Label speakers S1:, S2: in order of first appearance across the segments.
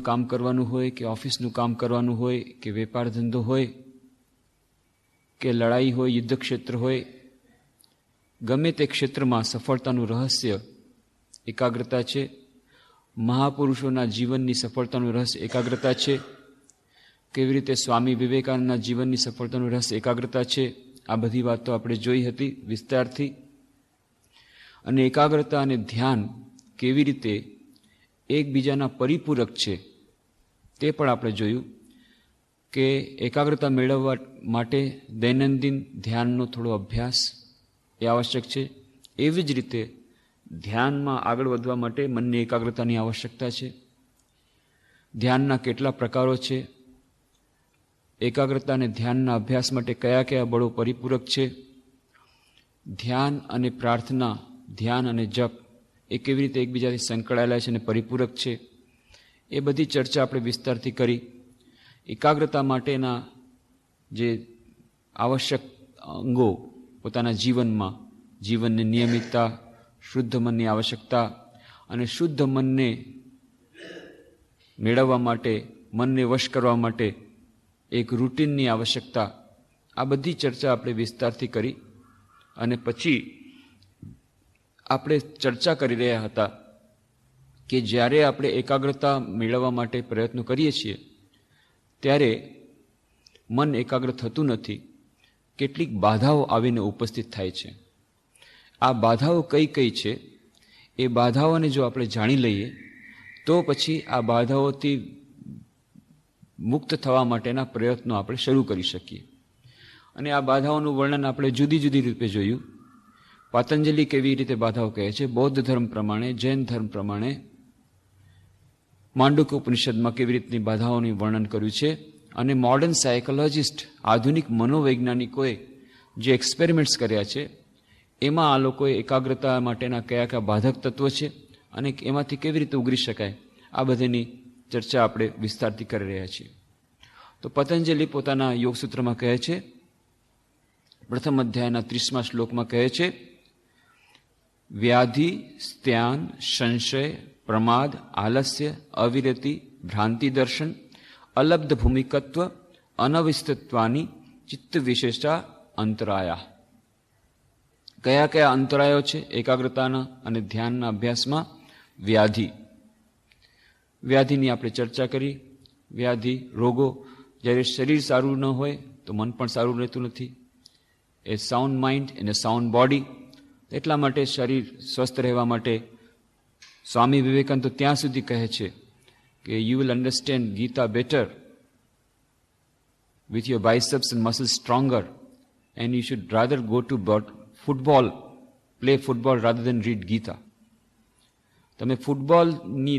S1: કામ કરવાનું હોય કે ઓફિસનું કામ કરવાનું હોય કે વેપાર ધંધો હોય કે લડાઈ હોય, યુદ્ધ ક્ષેત્ર હોય, ગમે તે ક્ષેત્રમાં સફળતાનું રહસ્ય એકાગ્રતા છે. મહાપુરુષોના જીવનની સફળતાનું રહસ્ય એકાગ્રતા છે. કેવી રીતે સ્વામી વિવેકાનંદના જીવનની સફળતાનું રહસ્ય એકાગ્રતા છે. આ બધી વાતો આપણે જોઈ હતી વિસ્તારથી. અને એકાગ્રતા અને ધ્યાન કેવી રીતે એકબીજાના પરિપૂરક છે તે પણ આપણે જોયું કે એકાગ્રતા મેળવવા માટે દૈનંદિન ધ્યાનનો થોડો અભ્યાસ એ આવશ્યક છે. એવી જ રીતે ધ્યાનમાં આગળ વધવા માટે મનની એકાગ્રતાની આવશ્યકતા છે. ધ્યાનના કેટલા પ્રકારો છે, એકાગ્રતા અને ધ્યાનના અભ્યાસ માટે કયા કયા બળો પરિપૂરક છે, ધ્યાન અને પ્રાર્થના, ધ્યાન અને જપ એ કેવી રીતે એકબીજાથી સંકળાયેલા છે અને પરિપૂરક છે, એ બધી ચર્ચા આપણે વિસ્તારથી કરી. એકાગ્રતા માટેના જે આવશ્યક અંગો પોતાના જીવનમાં, જીવનની નિયમિતતા, શુદ્ધ મનની આવશ્યકતા અને શુદ્ધ મનને મેળવવા માટે, મનને વશ કરવા માટે એક રૂટીનની આવશ્યકતા, આ બધી ચર્ચા આપણે વિસ્તારથી કરી. અને પછી આપણે ચર્ચા કરી રહ્યા હતા કે જ્યારે આપણે એકાગ્રતા મેળવવા માટે પ્રયત્નો કરીએ છીએ ત્યારે મન એકાગ્ર થતું નથી. કેટલીક બાધાઓ આવીને ઉપસ્થિત થાય છે. આ બાધાઓ કઈ કઈ છે એ બાધાઓને જો આપણે જાણી લઈએ તો પછી આ બાધાઓથી મુક્ત થવા માટેના પ્રયત્નો આપણે શરૂ કરી શકીએ. અને આ બાધાઓનું વર્ણન આપણે જુદી જુદી રીતે જોયું. પતંજલિ કેવી રીતે બાધાઓ કહે છે, બૌદ્ધ ધર્મ પ્રમાણે, જૈન ધર્મ પ્રમાણે, માંડુક્ય ઉપનિષદમાં કેવી રીતની બાધાઓનું વર્ણન કર્યું છે. અને મોડર્ન સાયકોલોજિસ્ટ, આધુનિક મનોવૈજ્ઞાનિકોએ જે એક્સપેરિમેન્ટ્સ કર્યા છે એમાં આ લોકોએ એકાગ્રતા માટેના કયા કયા બાધક તત્વો છે અને એમાંથી કેવી રીતે ઉગરી શકાય, આ બધાની ચર્ચા આપણે વિસ્તારથી કરી રહ્યા છીએ. તો પતંજલિ પોતાના યોગસૂત્રમાં કહે છે, પ્રથમ અધ્યાયના 30મા શ્લોકમાં કહે છે, વ્યાધિ, સ્ત્યાન, સંશય, પ્રમાદ, આલસ્ય, અવિરતિ, ભ્રાંતિ દર્શન, અલબ્ધ ભૂમિકત્વ, અનવિસ્તત્વાની ચિત્ત વિશેષા અંતરાયા. કયા કયા અંતરાયો છે એકાગ્રતાના અને ધ્યાનના અભ્યાસમાં? વ્યાધિ, વ્યાધિની આપણે ચર્ચા કરી. વ્યાધિ, રોગો. જ્યારે શરીર સારું ન હોય તો મન પણ સારું રહેતું નથી. એ સાઉન્ડ માઇન્ડ અને સાઉન્ડ બોડી. એટલા માટે શરીર સ્વસ્થ રહેવા માટે સ્વામી વિવેકાનંદ તો ત્યાં સુધી કહે છે કે you will understand Gita better with your biceps and muscles stronger, and you should rather go to football, play football rather than read Gita. તમે ફૂટબોલની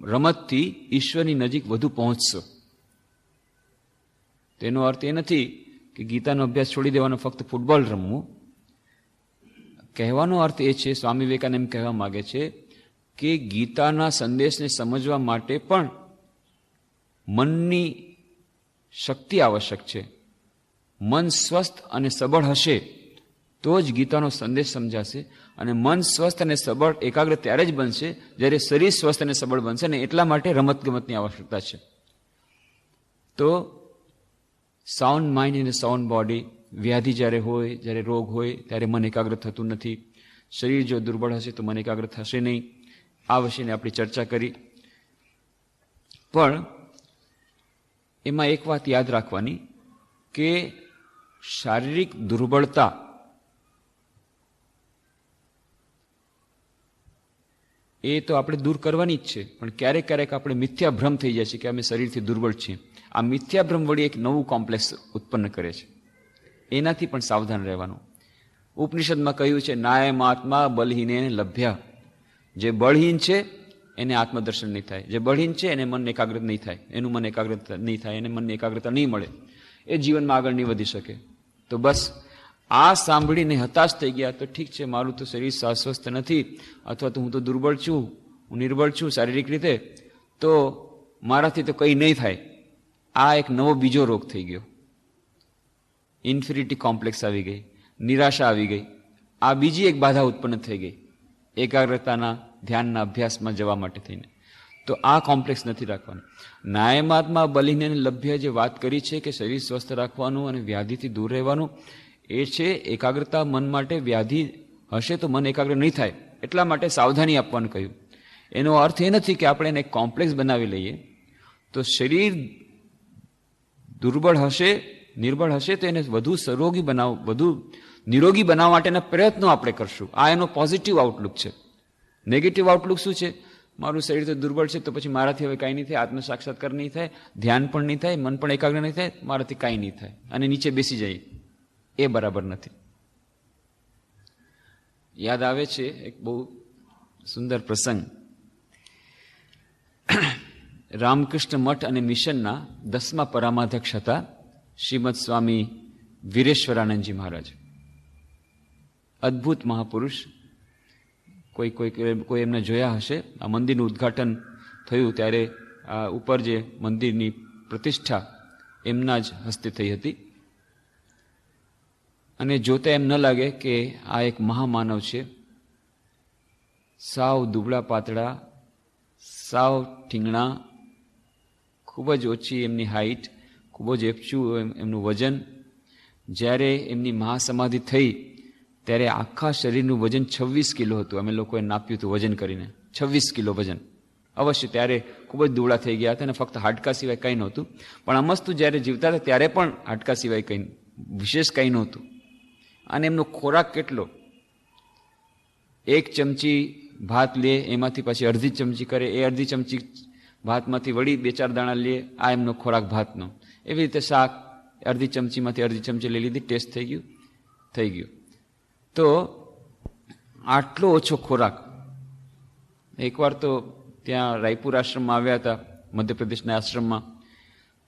S1: રમતથી ઈશ્વરની નજીક વધુ પહોંચશો. તેનો અર્થ એ નથી કે ગીતાનો અભ્યાસ છોડી દેવાનો, ફક્ત ફૂટબોલ રમવું. કહેવાનો અર્થ એ છે, સ્વામી વિવેકાનંદ એમ કહેવા માગે છે કે ગીતાના સંદેશને સમજવા માટે પણ મનની શક્તિ આવશ્યક છે. મન સ્વસ્થ અને સબળ હશે તો જ ગીતાનો સંદેશ સમજાશે. અને મન સ્વસ્થ અને સબળ એકાગ્ર ત્યારે જ બનશે જ્યારે શરીર સ્વસ્થ અને સબળ બનશે. અને એટલા માટે રમતગમતની આવશ્યકતા છે. તો સાઉન્ડ માઇન્ડ અને સાઉન્ડ બોડી. વ્યાધિ જ્યારે હોય, જ્યારે રોગ હોય ત્યારે મન એકાગ્ર થતું નથી. શરીર જો દુર્બળ હશે તો મન એકાગ્ર થશે નહીં. આ વિશેની આપણી ચર્ચા કરી. પણ એમાં એક વાત યાદ રાખવાની કે શારીરિક દુર્બળતા એ તો આપણે દૂર કરવાની જ છે. પણ ક્યારેક ક્યારેક આપણે મિથ્યાભ્રમ થઈ જાય છે કે અમે શરીરથી દુર્બળ છીએ. આ મિથ્યાભ્રમ વળી એક નવું કોમ્પ્લેક્સ ઉત્પન્ન કરે છે. એનાથી પણ સાવધાન રહેવાનું. ઉપનિષદમાં કહ્યું છે, નાયમાત્મા બલહીને લભ્યા. જે બળહીન છે એને આત્મદર્શન નહીં થાય. જે બળહીન છે એને મન એકાગ્ર નહીં થાય. એનું મન એકાગ્ર નહીં થાય, એને મનની એકાગ્રતા નહીં મળે. એ જીવનમાં આગળ નહીં વધી શકે. તો બસ આ સાંભળીને હતાશ થઈ ગયા તો ઠીક છે, મારું તો શરીર સ્વસ્થ નથી, અથવા તો હું તો દુર્બળ છું, હું નિર્બળ છું શારીરિક રીતે, તો મારાથી તો કંઈ નહીં થાય. આ એક નવો બીજો રોગ થઈ ગયો. ઇન્ફિનિટી કોમ્પ્લેક્સ આવી ગઈ, નિરાશા આવી ગઈ. આ બીજી એક બાધા ઉત્પન્ન થઈ ગઈ એકાગ્રતાના ધ્યાનના અભ્યાસમાં જવા માટે થઈને. તો આ કોમ્પ્લેક્સ નથી રાખવાનું. નાયમાત્મા બલિને લભ્ય જે વાત કરી છે કે શરીર સ્વસ્થ રાખવાનું અને વ્યાધિથી દૂર રહેવાનું, એ છે એકાગ્રતા મન માટે. વ્યાધિ હશે તો મન એકાગ્ર નહીં થાય, એટલા માટે સાવધાની આપવાનું કહ્યું. એનો અર્થ એ નથી કે આપણે એને કોમ્પ્લેક્સ બનાવી લઈએ. તો શરીર દુર્બળ હશે, નિર્બળ હશે તો એને વધુ વધુ નિરોગી બનાવવા માટેના પ્રયત્નો આપણે કરશું. આ એનો પોઝિટિવ આઉટલુક છે. નેગેટિવ આઉટલુક શું છે? મારું શરીર તો દુર્બળ છે, તો પછી મારાથી હવે કાંઈ નહીં થાય, આત્મ સાક્ષાત્કાર નહીં થાય, ધ્યાન પણ નહીં થાય, મન પણ એકાગ્ર નહીં થાય, મારાથી કાંઈ નહીં થાય અને નીચે બેસી જાય. એ બરાબર નથી. યાદ આવે છે એક બહુ સુંદર પ્રસંગ. રામકૃષ્ણ મઠ અને મિશનના 10મા પરામાધ્યક્ષ હતા શ્રીમદ સ્વામી વીરેશ્વરાનંદજી મહારાજ. અદ્ભુત મહાપુરુષ. કોઈ એમને જોયા હશે. આ મંદિરનું ઉદ્ઘાટન થયું ત્યારે આ ઉપર જે મંદિરની પ્રતિષ્ઠા એમના જ હસ્તે થઈ હતી. અને જોતા એમ ન લાગે કે આ એક મહામાનવ છે. સાવ દુબળા પાતળા, સાવ ઠીંગણા, ખૂબ જ ઓછી એમની હાઈટ, ખૂબ જ એપચું એમનું વજન. જ્યારે એમની મહાસમાધિ થઈ ત્યારે આખા શરીરનું વજન 26 કિલો હતું. અમે લોકોએ નાપ્યું હતું વજન કરીને, 26 કિલો વજન. અવશ્ય ત્યારે ખૂબ જ દુબળા થઈ ગયા હતા અને ફક્ત હાડકા સિવાય કંઈ નહોતું. પણ અમસ્તુ જ્યારે જીવતા હતા ત્યારે પણ હાડકા સિવાય કંઈ વિશેષ કંઈ નહોતું. અને એમનો ખોરાક કેટલો! 1 ચમચી ભાત લે, એમાંથી પછી અડધી ચમચી કરે, એ અડધી ચમચી ભાતમાંથી વળી 2-4 દાણા લે. આ એમનો ખોરાક ભાતનો. એવી રીતે શાક અડધી ચમચીમાંથી અડધી ચમચી લઈ લીધી, ટેસ્ટ થઈ ગયું. તો આટલો ઓછો ખોરાક. એકવાર તો ત્યાં રાયપુર આશ્રમમાં આવ્યા હતા, મધ્યપ્રદેશના આશ્રમમાં.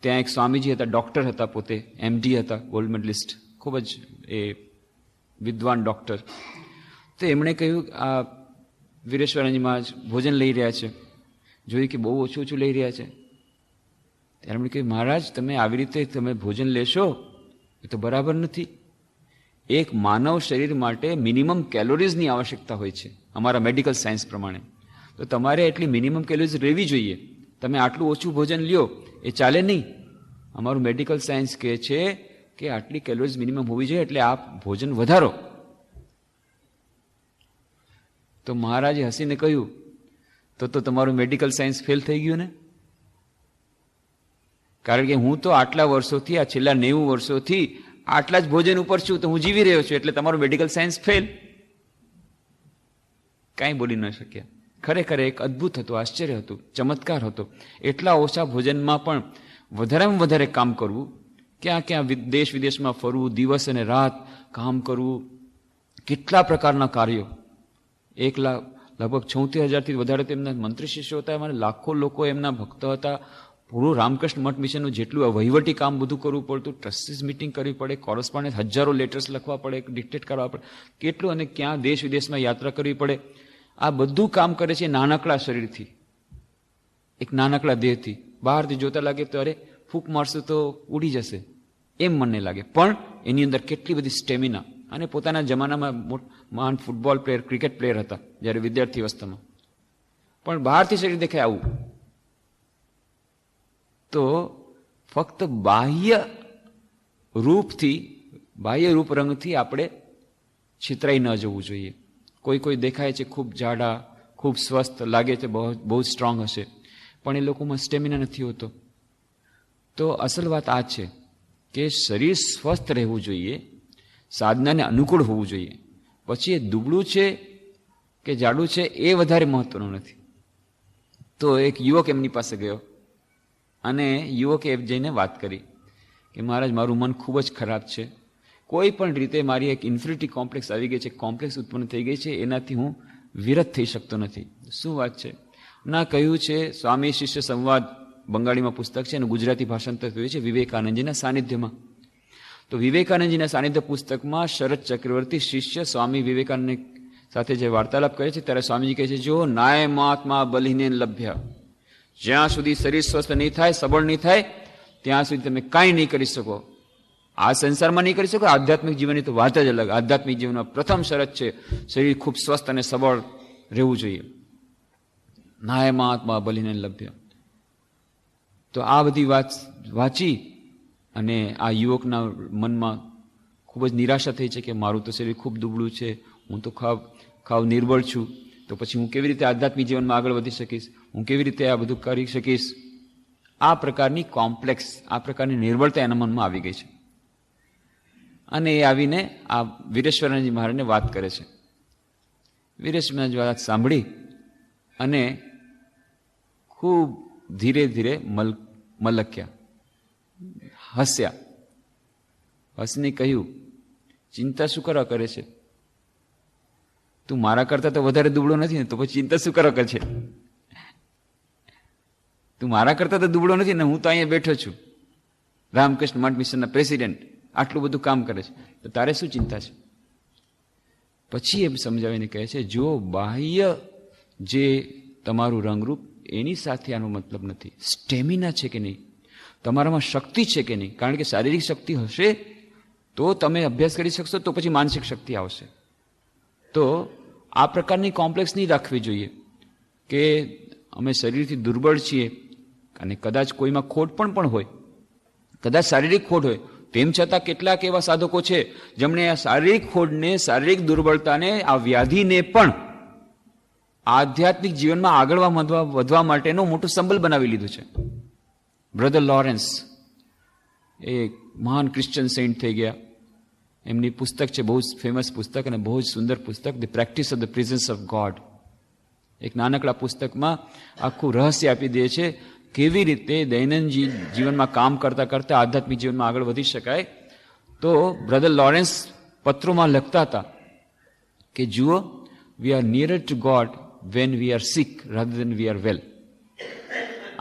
S1: ત્યાં એક સ્વામીજી હતા, ડૉક્ટર હતા, પોતે MD હતા, ગોલ્ડ મેડલિસ્ટ, ખૂબ જ એ વિદ્વાન ડૉક્ટર. તો એમણે કહ્યું આ વીરેશ્વરાનંદજી મહારાજ ભોજન લઈ રહ્યા છે, જોયું કે બહુ ઓછું લઈ રહ્યા છે. ત્યારે એમણે કહ્યું, મહારાજ તમે આવી રીતે તમે ભોજન લેશો એ તો બરાબર નથી. એક માનવ શરીર માટે મિનિમમ કેલોરીઝની આવશ્યકતા હોય છે અમારા મેડિકલ સાયન્સ પ્રમાણે. તો તમારે એટલી મિનિમમ કેલોરીઝ રહેવી જોઈએ. તમે આટલું ઓછું ભોજન લ્યો એ ચાલે નહીં. અમારું મેડિકલ સાયન્સ કહે છે કે આટલી કેલોરીઝ મિનિમમ હોવી જોઈએ, એટલે આપ ભોજન વધારો. તો મહારાજે હસીને કહ્યું, તો તમારું મેડિકલ સાયન્સ ફેલ થઈ ગયું ને. કારણ કે હું તો આટલા વર્ષોથી, આ છેલ્લા 90 વર્ષોથી આટલા જ ભોજન ઉપર છું, તો હું જીવી રહ્યો છું, એટલે તમારું મેડિકલ સાયન્સ ફેલ. કાંઈ બોલી ન શક્યા. ખરેખર એક અદ્ભુત હતું, આશ્ચર્ય હતું, ચમત્કાર હતો. એટલા ઓછા ભોજનમાં પણ વધારેમાં વધારે કામ કરવું, ક્યાં દેશ વિદેશમાં ફરવું, દિવસ અને રાત કામ કરવું, કેટલા પ્રકારના કાર્યો. લગભગ 76,000થી વધારે તેમના મંત્રી શિષ્યો હતા. અમારે લાખો લોકો એમના ભક્ત હતા. પૂરું રામકૃષ્ણ મઠ મિશનનું જેટલું વહીવટી કામ બધું કરવું પડતું, ટ્રસ્ટીઝ મિટિંગ કરવી પડે, કોરસ્પોન્ડન્સ હજારો લેટર્સ લખવા પડે, ડિક્ટેટ કરવા પડે, કેટલું, અને ક્યાં દેશ વિદેશમાં યાત્રા કરવી પડે. આ બધું કામ કરે છે નાનકડા શરીરથી, એક નાનકડા દેહથી. બહારથી જોતા લાગે તો અરે ફૂંક મારશું તો ઉડી જશે એમ મને લાગે, પણ એની અંદર કેટલી બધી સ્ટેમિના. અને પોતાના જમાનામાં મહાન ફૂટબોલ પ્લેયર, ક્રિકેટ પ્લેયર હતા જ્યારે વિદ્યાર્થી અવસ્થામાં, પણ બહારથી શરીર દેખાય આવું. તો ફક્ત બાહ્ય રૂપ રંગથી આપણે છિતરાઈ ન જવું જોઈએ. કોઈ દેખાય છે ખૂબ જાડા, ખૂબ સ્વસ્થ લાગે છે, બહુ સ્ટ્રોંગ હશે, પણ એ લોકોમાં સ્ટેમિના નથી હોતો. તો અસલ વાત આ છે કે શરીર સ્વસ્થ રહેવું જોઈએ, સાધનાને અનુકૂળ હોવું જોઈએ. પછી એ દુબળું છે કે જાડું છે એ વધારે મહત્વનું નથી. તો એક યુવક એમની પાસે ગયો અને યુવકે જઈને વાત કરી કે મહારાજ, મારું મન ખૂબ જ ખરાબ છે, કોઈ પણ રીતે મારી એક ઇન્ફિનિટી કોમ્પ્લેક્સ આવી ગઈ છે, કોમ્પ્લેક્સ ઉત્પન્ન થઈ ગઈ છે, એનાથી હું વિરત થઈ શકતો નથી. શું વાત છે? ના, કહ્યું છે સ્વામી શિષ્ય સંવાદ, બંગાળીમાં પુસ્તક છે અને ગુજરાતી ભાષાંતર થયું છે વિવેકાનંદજીના સાનિધ્યમાં. તો વિવેકાનંદજીના સાનિધ્ય પુસ્તકમાં શરદ ચક્રવર્તી શિષ્ય સ્વામી વિવેકાનંદ સાથે જે વાર્તાલાપ કરે છે ત્યારે સ્વામીજી કહે છે, જો નાય મહાત્મા બલિને લભ્ય, જ્યાં સુધી શરીર સ્વસ્થ નહીં થાય, સબળ નહીં થાય, ત્યાં સુધી તમે કાંઈ નહીં કરી શકો. આ સંસારમાં નહીં કરી શકો. આધ્યાત્મિક જીવનની તો વાત જ અલગ. આધ્યાત્મિક જીવનમાં પ્રથમ શરત છે શરીર ખૂબ સ્વસ્થ અને સબળ રહેવું જોઈએ. નાયમાત્મા બલિને લભ્ય. તો આ બધી વાત વાંચી અને આ યુવકના મનમાં ખૂબ જ નિરાશા થઈ છે કે મારું તો શરીર ખૂબ દુબળું છે, હું તો ખાવ નિર્બળ છું, તો પછી હું કેવી રીતે આધ્યાત્મિક જીવનમાં આગળ વધી શકીશ, હું કેવી રીતે આ બધું કરી શકીશ. આ પ્રકારની કોમ્પ્લેક્સ, આ પ્રકારની નિર્બળતા એના મનમાં આવી ગઈ છે. અને એ આવીને આ વીરેશ્વરાનંદજી મહારાજને વાત કરે છે. વીરેશ્વરાનંદજી વાત સાંભળી અને ખૂબ ધીરે ધીરે મલક્યા, હસ્યા. હસીને કહ્યું, ચિંતા શું કરવા કરે છે? તું મારા કરતા તો વધારે દુબળો નથી ને, તો પછી ચિંતા શું કરવા કરે છે? તું મારા કરતા તો દુબળો નથી ને, હું તો અહીંયા બેઠો છું, રામકૃષ્ણ મઠ મિશનના પ્રેસિડેન્ટ, આટલું બધું કામ કરે છે, તો તારે શું ચિંતા છે? પછી એમ સમજાવીને કહે છે, જો બાહ્ય જે તમારું રંગરૂપ એની સાથે આનો મતલબ નથી. સ્ટેમિના છે કે નહીં, તમારામાં શક્તિ છે કે નહીં. કારણ કે શારીરિક શક્તિ હશે તો તમે અભ્યાસ કરી શકશો, તો પછી માનસિક શક્તિ આવશે. તો આ પ્રકારની કોમ્પ્લેક્સ નહીં રાખવી જોઈએ કે અમે શરીરથી દુર્બળ છીએ અને કદાચ કોઈમાં ખોટ પણ હોય, કદાચ શારીરિક ખોટ હોય, તેમ છતાં કેટલાક એવા સાધકો છે જેમણે આ શારીરિક ખોટને, શારીરિક દુર્બળતાને, આ વ્યાધિને પણ આધ્યાત્મિક જીવનમાં આગળ વધવા માટેનો મોટું સંબલ બનાવી લીધું છે. બ્રધર લોરેન્સ એ મહાન ક્રિશ્ચિયન સેન્ટ થઈ ગયા. એમની પુસ્તક છે, બહુ જ ફેમસ પુસ્તક અને બહુ જ સુંદર પુસ્તક, the practice of the presence of God. એક નાનકડા પુસ્તકમાં આખું રહસ્ય આપી દે છે કેવી રીતે દૈનંદિન જીવનમાં કામ કરતા કરતા આધ્યાત્મિક જીવનમાં આગળ વધી શકાય. તો બ્રધર લોરેન્સ પત્રોમાં લખતા હતા કે જુઓ, we are nearer to God when we are sick rather than we are well.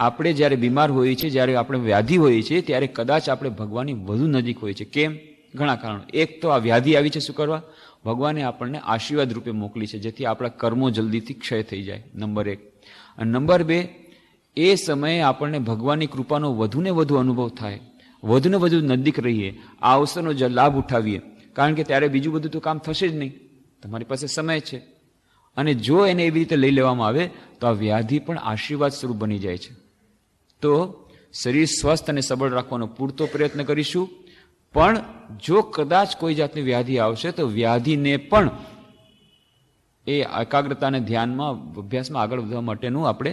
S1: આપણે જ્યારે બીમાર હોઈએ છીએ, જ્યારે આપણે વ્યાધિ હોઈએ છીએ, ત્યારે કદાચ આપણે ભગવાનની વધુ નજીક હોઈએ છીએ. કેમ? ઘણા કારણો. એક તો આ વ્યાધિ આવી છે, શું કરવા? ભગવાને આપણને આશીર્વાદ રૂપે મોકલી છે, જેથી આપણા કર્મો જલ્દીથી ક્ષય થઈ જાય, નંબર 1. અને નંબર 2, એ સમયે આપણને ભગવાનની કૃપાનો વધુને વધુ અનુભવ થાય, વધુને વધુ નજીક રહીએ, આ અવસરનો લાભ ઉઠાવીએ. કારણ કે ત્યારે બીજું બધું તો કામ થશે જ નહીં, તમારી પાસે સમય છે. અને જો એને એવી રીતે લઈ લેવામાં આવે તો આ વ્યાધિ પણ આશીર્વાદ સ્વરૂપ બની જાય છે. તો શરીર સ્વસ્થ અને સબળ રાખવાનો પૂરતો પ્રયત્ન કરીશું, પણ જો કદાચ કોઈ જાતની વ્યાધિ આવશે તો વ્યાધિને પણ એ એકાગ્રતા અને ધ્યાનમાં, અભ્યાસમાં આગળ વધવા માટેનું આપણે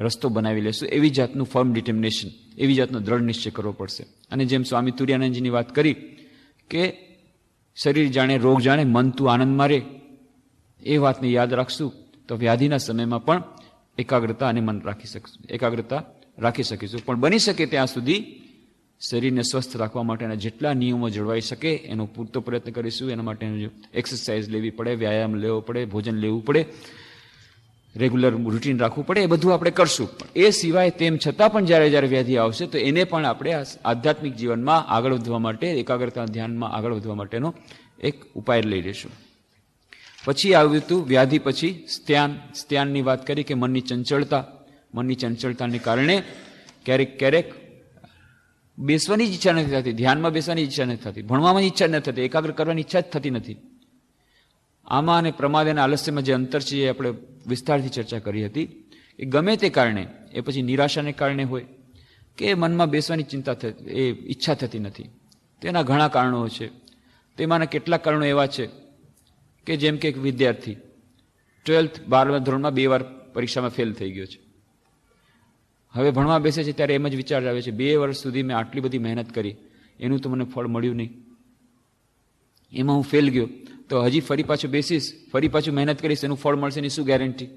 S1: રસ્તો બનાવી લેશું. એવી જાતનું ફર્મ ડિટર્મિનેશન, એવી જાતનો દ્રઢ નિશ્ચય કરવો પડશે. અને જેમ સ્વામી તુર્યાનંદજીની વાત કરી કે શરીર જાણે, રોગ જાણે, મન તું આનંદમાં રહે, એ વાતને યાદ રાખશું તો વ્યાધિના સમયમાં પણ એકાગ્રતા અને મન રાખી શકીશું. પણ બની શકે ત્યાં સુધી શરીરને સ્વસ્થ રાખવા માટેના જેટલા નિયમો જળવાઈ શકે એનો પૂરતો પ્રયત્ન કરીશું. એના માટે એક્સરસાઇઝ લેવી પડે, વ્યાયામ લેવો પડે, ભોજન લેવું પડે, રેગ્યુલર રૂટીન રાખવું પડે, એ બધું આપણે કરશું. પણ એ સિવાય તેમ છતાં પણ જ્યારે વ્યાધિ આવશે તો એને પણ આપણે આધ્યાત્મિક જીવનમાં આગળ વધવા માટે, એકાગ્રતા ધ્યાનમાં આગળ વધવા માટેનો એક ઉપાય લઈ લઈશું. પછી આવ્યું હતું વ્યાધિ પછી સ્ત્યાનની વાત કરી કે મનની ચંચળતાને કારણે ક્યારેક બેસવાની જ ઈચ્છા નથી થતી, ધ્યાનમાં બેસવાની ઈચ્છા નથી થતી, ભણવામાં ઈચ્છા નથી થતી, એકાગ્ર કરવાની ઈચ્છા જ થતી નથી. આમાં અને પ્રમાદ અને આલસ્યમાં જે અંતર છે એ આપણે વિસ્તારથી ચર્ચા કરી હતી. એ ગમે તે કારણે, એ પછી નિરાશાને કારણે હોય કે મનમાં બેસવાની ઈચ્છા થતી નથી, તેના ઘણા કારણો છે. તેમાંના કેટલાક કારણો એવા છે કે જેમ કે એક વિદ્યાર્થી 12મા ધોરણમાં 2 વાર પરીક્ષામાં ફેલ થઈ ગયો છે. હવે ભણવા બેસે છે ત્યારે એમ જ વિચાર આવે છે, 2 વર્ષ સુધી મેં આટલી બધી મહેનત કરી, એનું તો મને ફળ મળ્યું નહીં, એમાં હું ફેલ ગયો, તો હજી ફરી પાછું બેસીશ, ફરી પાછું મહેનત કરીશ, એનું ફળ મળશે એની શું ગેરંટી?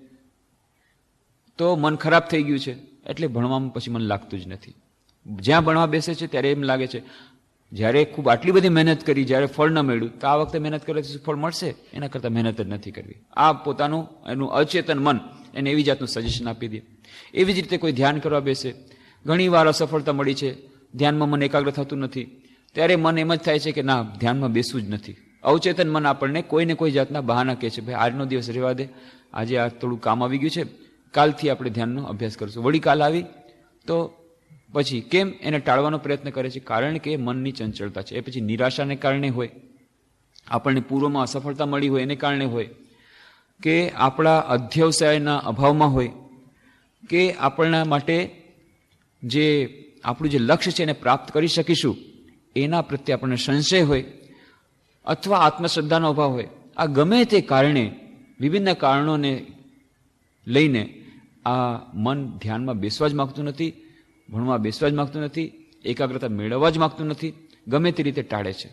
S1: તો મન ખરાબ થઈ ગયું છે, એટલે ભણવામાં પછી મન લાગતું જ નથી. જ્યાં ભણવા બેસે છે ત્યારે એમ લાગે છે જ્યારે ખૂબ આટલી બધી મહેનત કરી, જ્યારે ફળ ન મળ્યું તો આ વખતે મહેનત કરે તો ફળ મળશે, એના કરતાં મહેનત જ નથી કરવી. આ પોતાનું એનું અચેતન મન એને એવી જાતનું સજેશન આપી દે. એવી જ રીતે કોઈ ધ્યાન કરવા બેસે, ઘણી વાર અસફળતા મળી છે, ધ્યાનમાં મન એકાગ્ર થતું નથી, ત્યારે મન એમ જ થાય છે કે ના, ધ્યાનમાં બેસવું જ નથી. અવચેતન મન આપણને કોઈને કોઈ જાતના બહાના કહે છે, ભાઈ આજનો દિવસ રહેવા દે, આજે આ થોડું કામ આવી ગયું છે, કાલથી આપણે ધ્યાનનો અભ્યાસ કરશું. વળી કાલ આવી તો પછી કેમ એને ટાળવાનો પ્રયત્ન કરે છે? કારણ કે મનની ચંચળતા છે. એ પછી નિરાશાને કારણે હોય, આપણને પૂર્વમાં અસફળતા મળી હોય એને કારણે હોય, કે આપણા અધ્યવસાયના અભાવમાં હોય, કે આપણા માટે જે આપણું જે લક્ષ્ય છે એને પ્રાપ્ત કરી શકીશું એના પ્રત્યે આપણને સંશય હોય અથવા આત્મશ્રદ્ધાનો અભાવ હોય, આ ગમે તે કારણે, વિભિન્ન કારણોને લઈને આ મન ધ્યાનમાં બેસવા જ માગતું નથી, ભણવા બેસવા જ માગતું નથી, એકાગ્રતા મેળવવા જ માગતું નથી, ગમે તે રીતે ટાળે છે.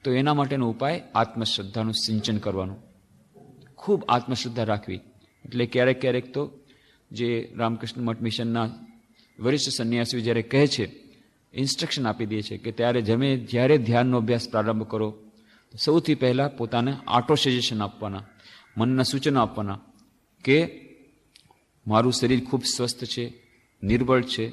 S1: તો એના માટેનો ઉપાય આત્મશ્રદ્ધાનું સિંચન કરવાનું, ખૂબ આત્મશ્રદ્ધા રાખવી. એટલે ક્યારેક ક્યારેક તો જે રામકૃષ્ણ મઠ મિશનના વરિષ્ઠ સંન્યાસીઓ જ્યારે કહે છે, ઇન્સ્ટ્રક્શન આપી દે છે કે જ્યારે ધ્યાનનો અભ્યાસ પ્રારંભ કરો તો સૌથી પહેલાં પોતાને ઓટો સજેશન આપવાના, મનના સૂચનો આપવાના કે મારું શરીર ખૂબ સ્વસ્થ છે, નિર્બળ છે,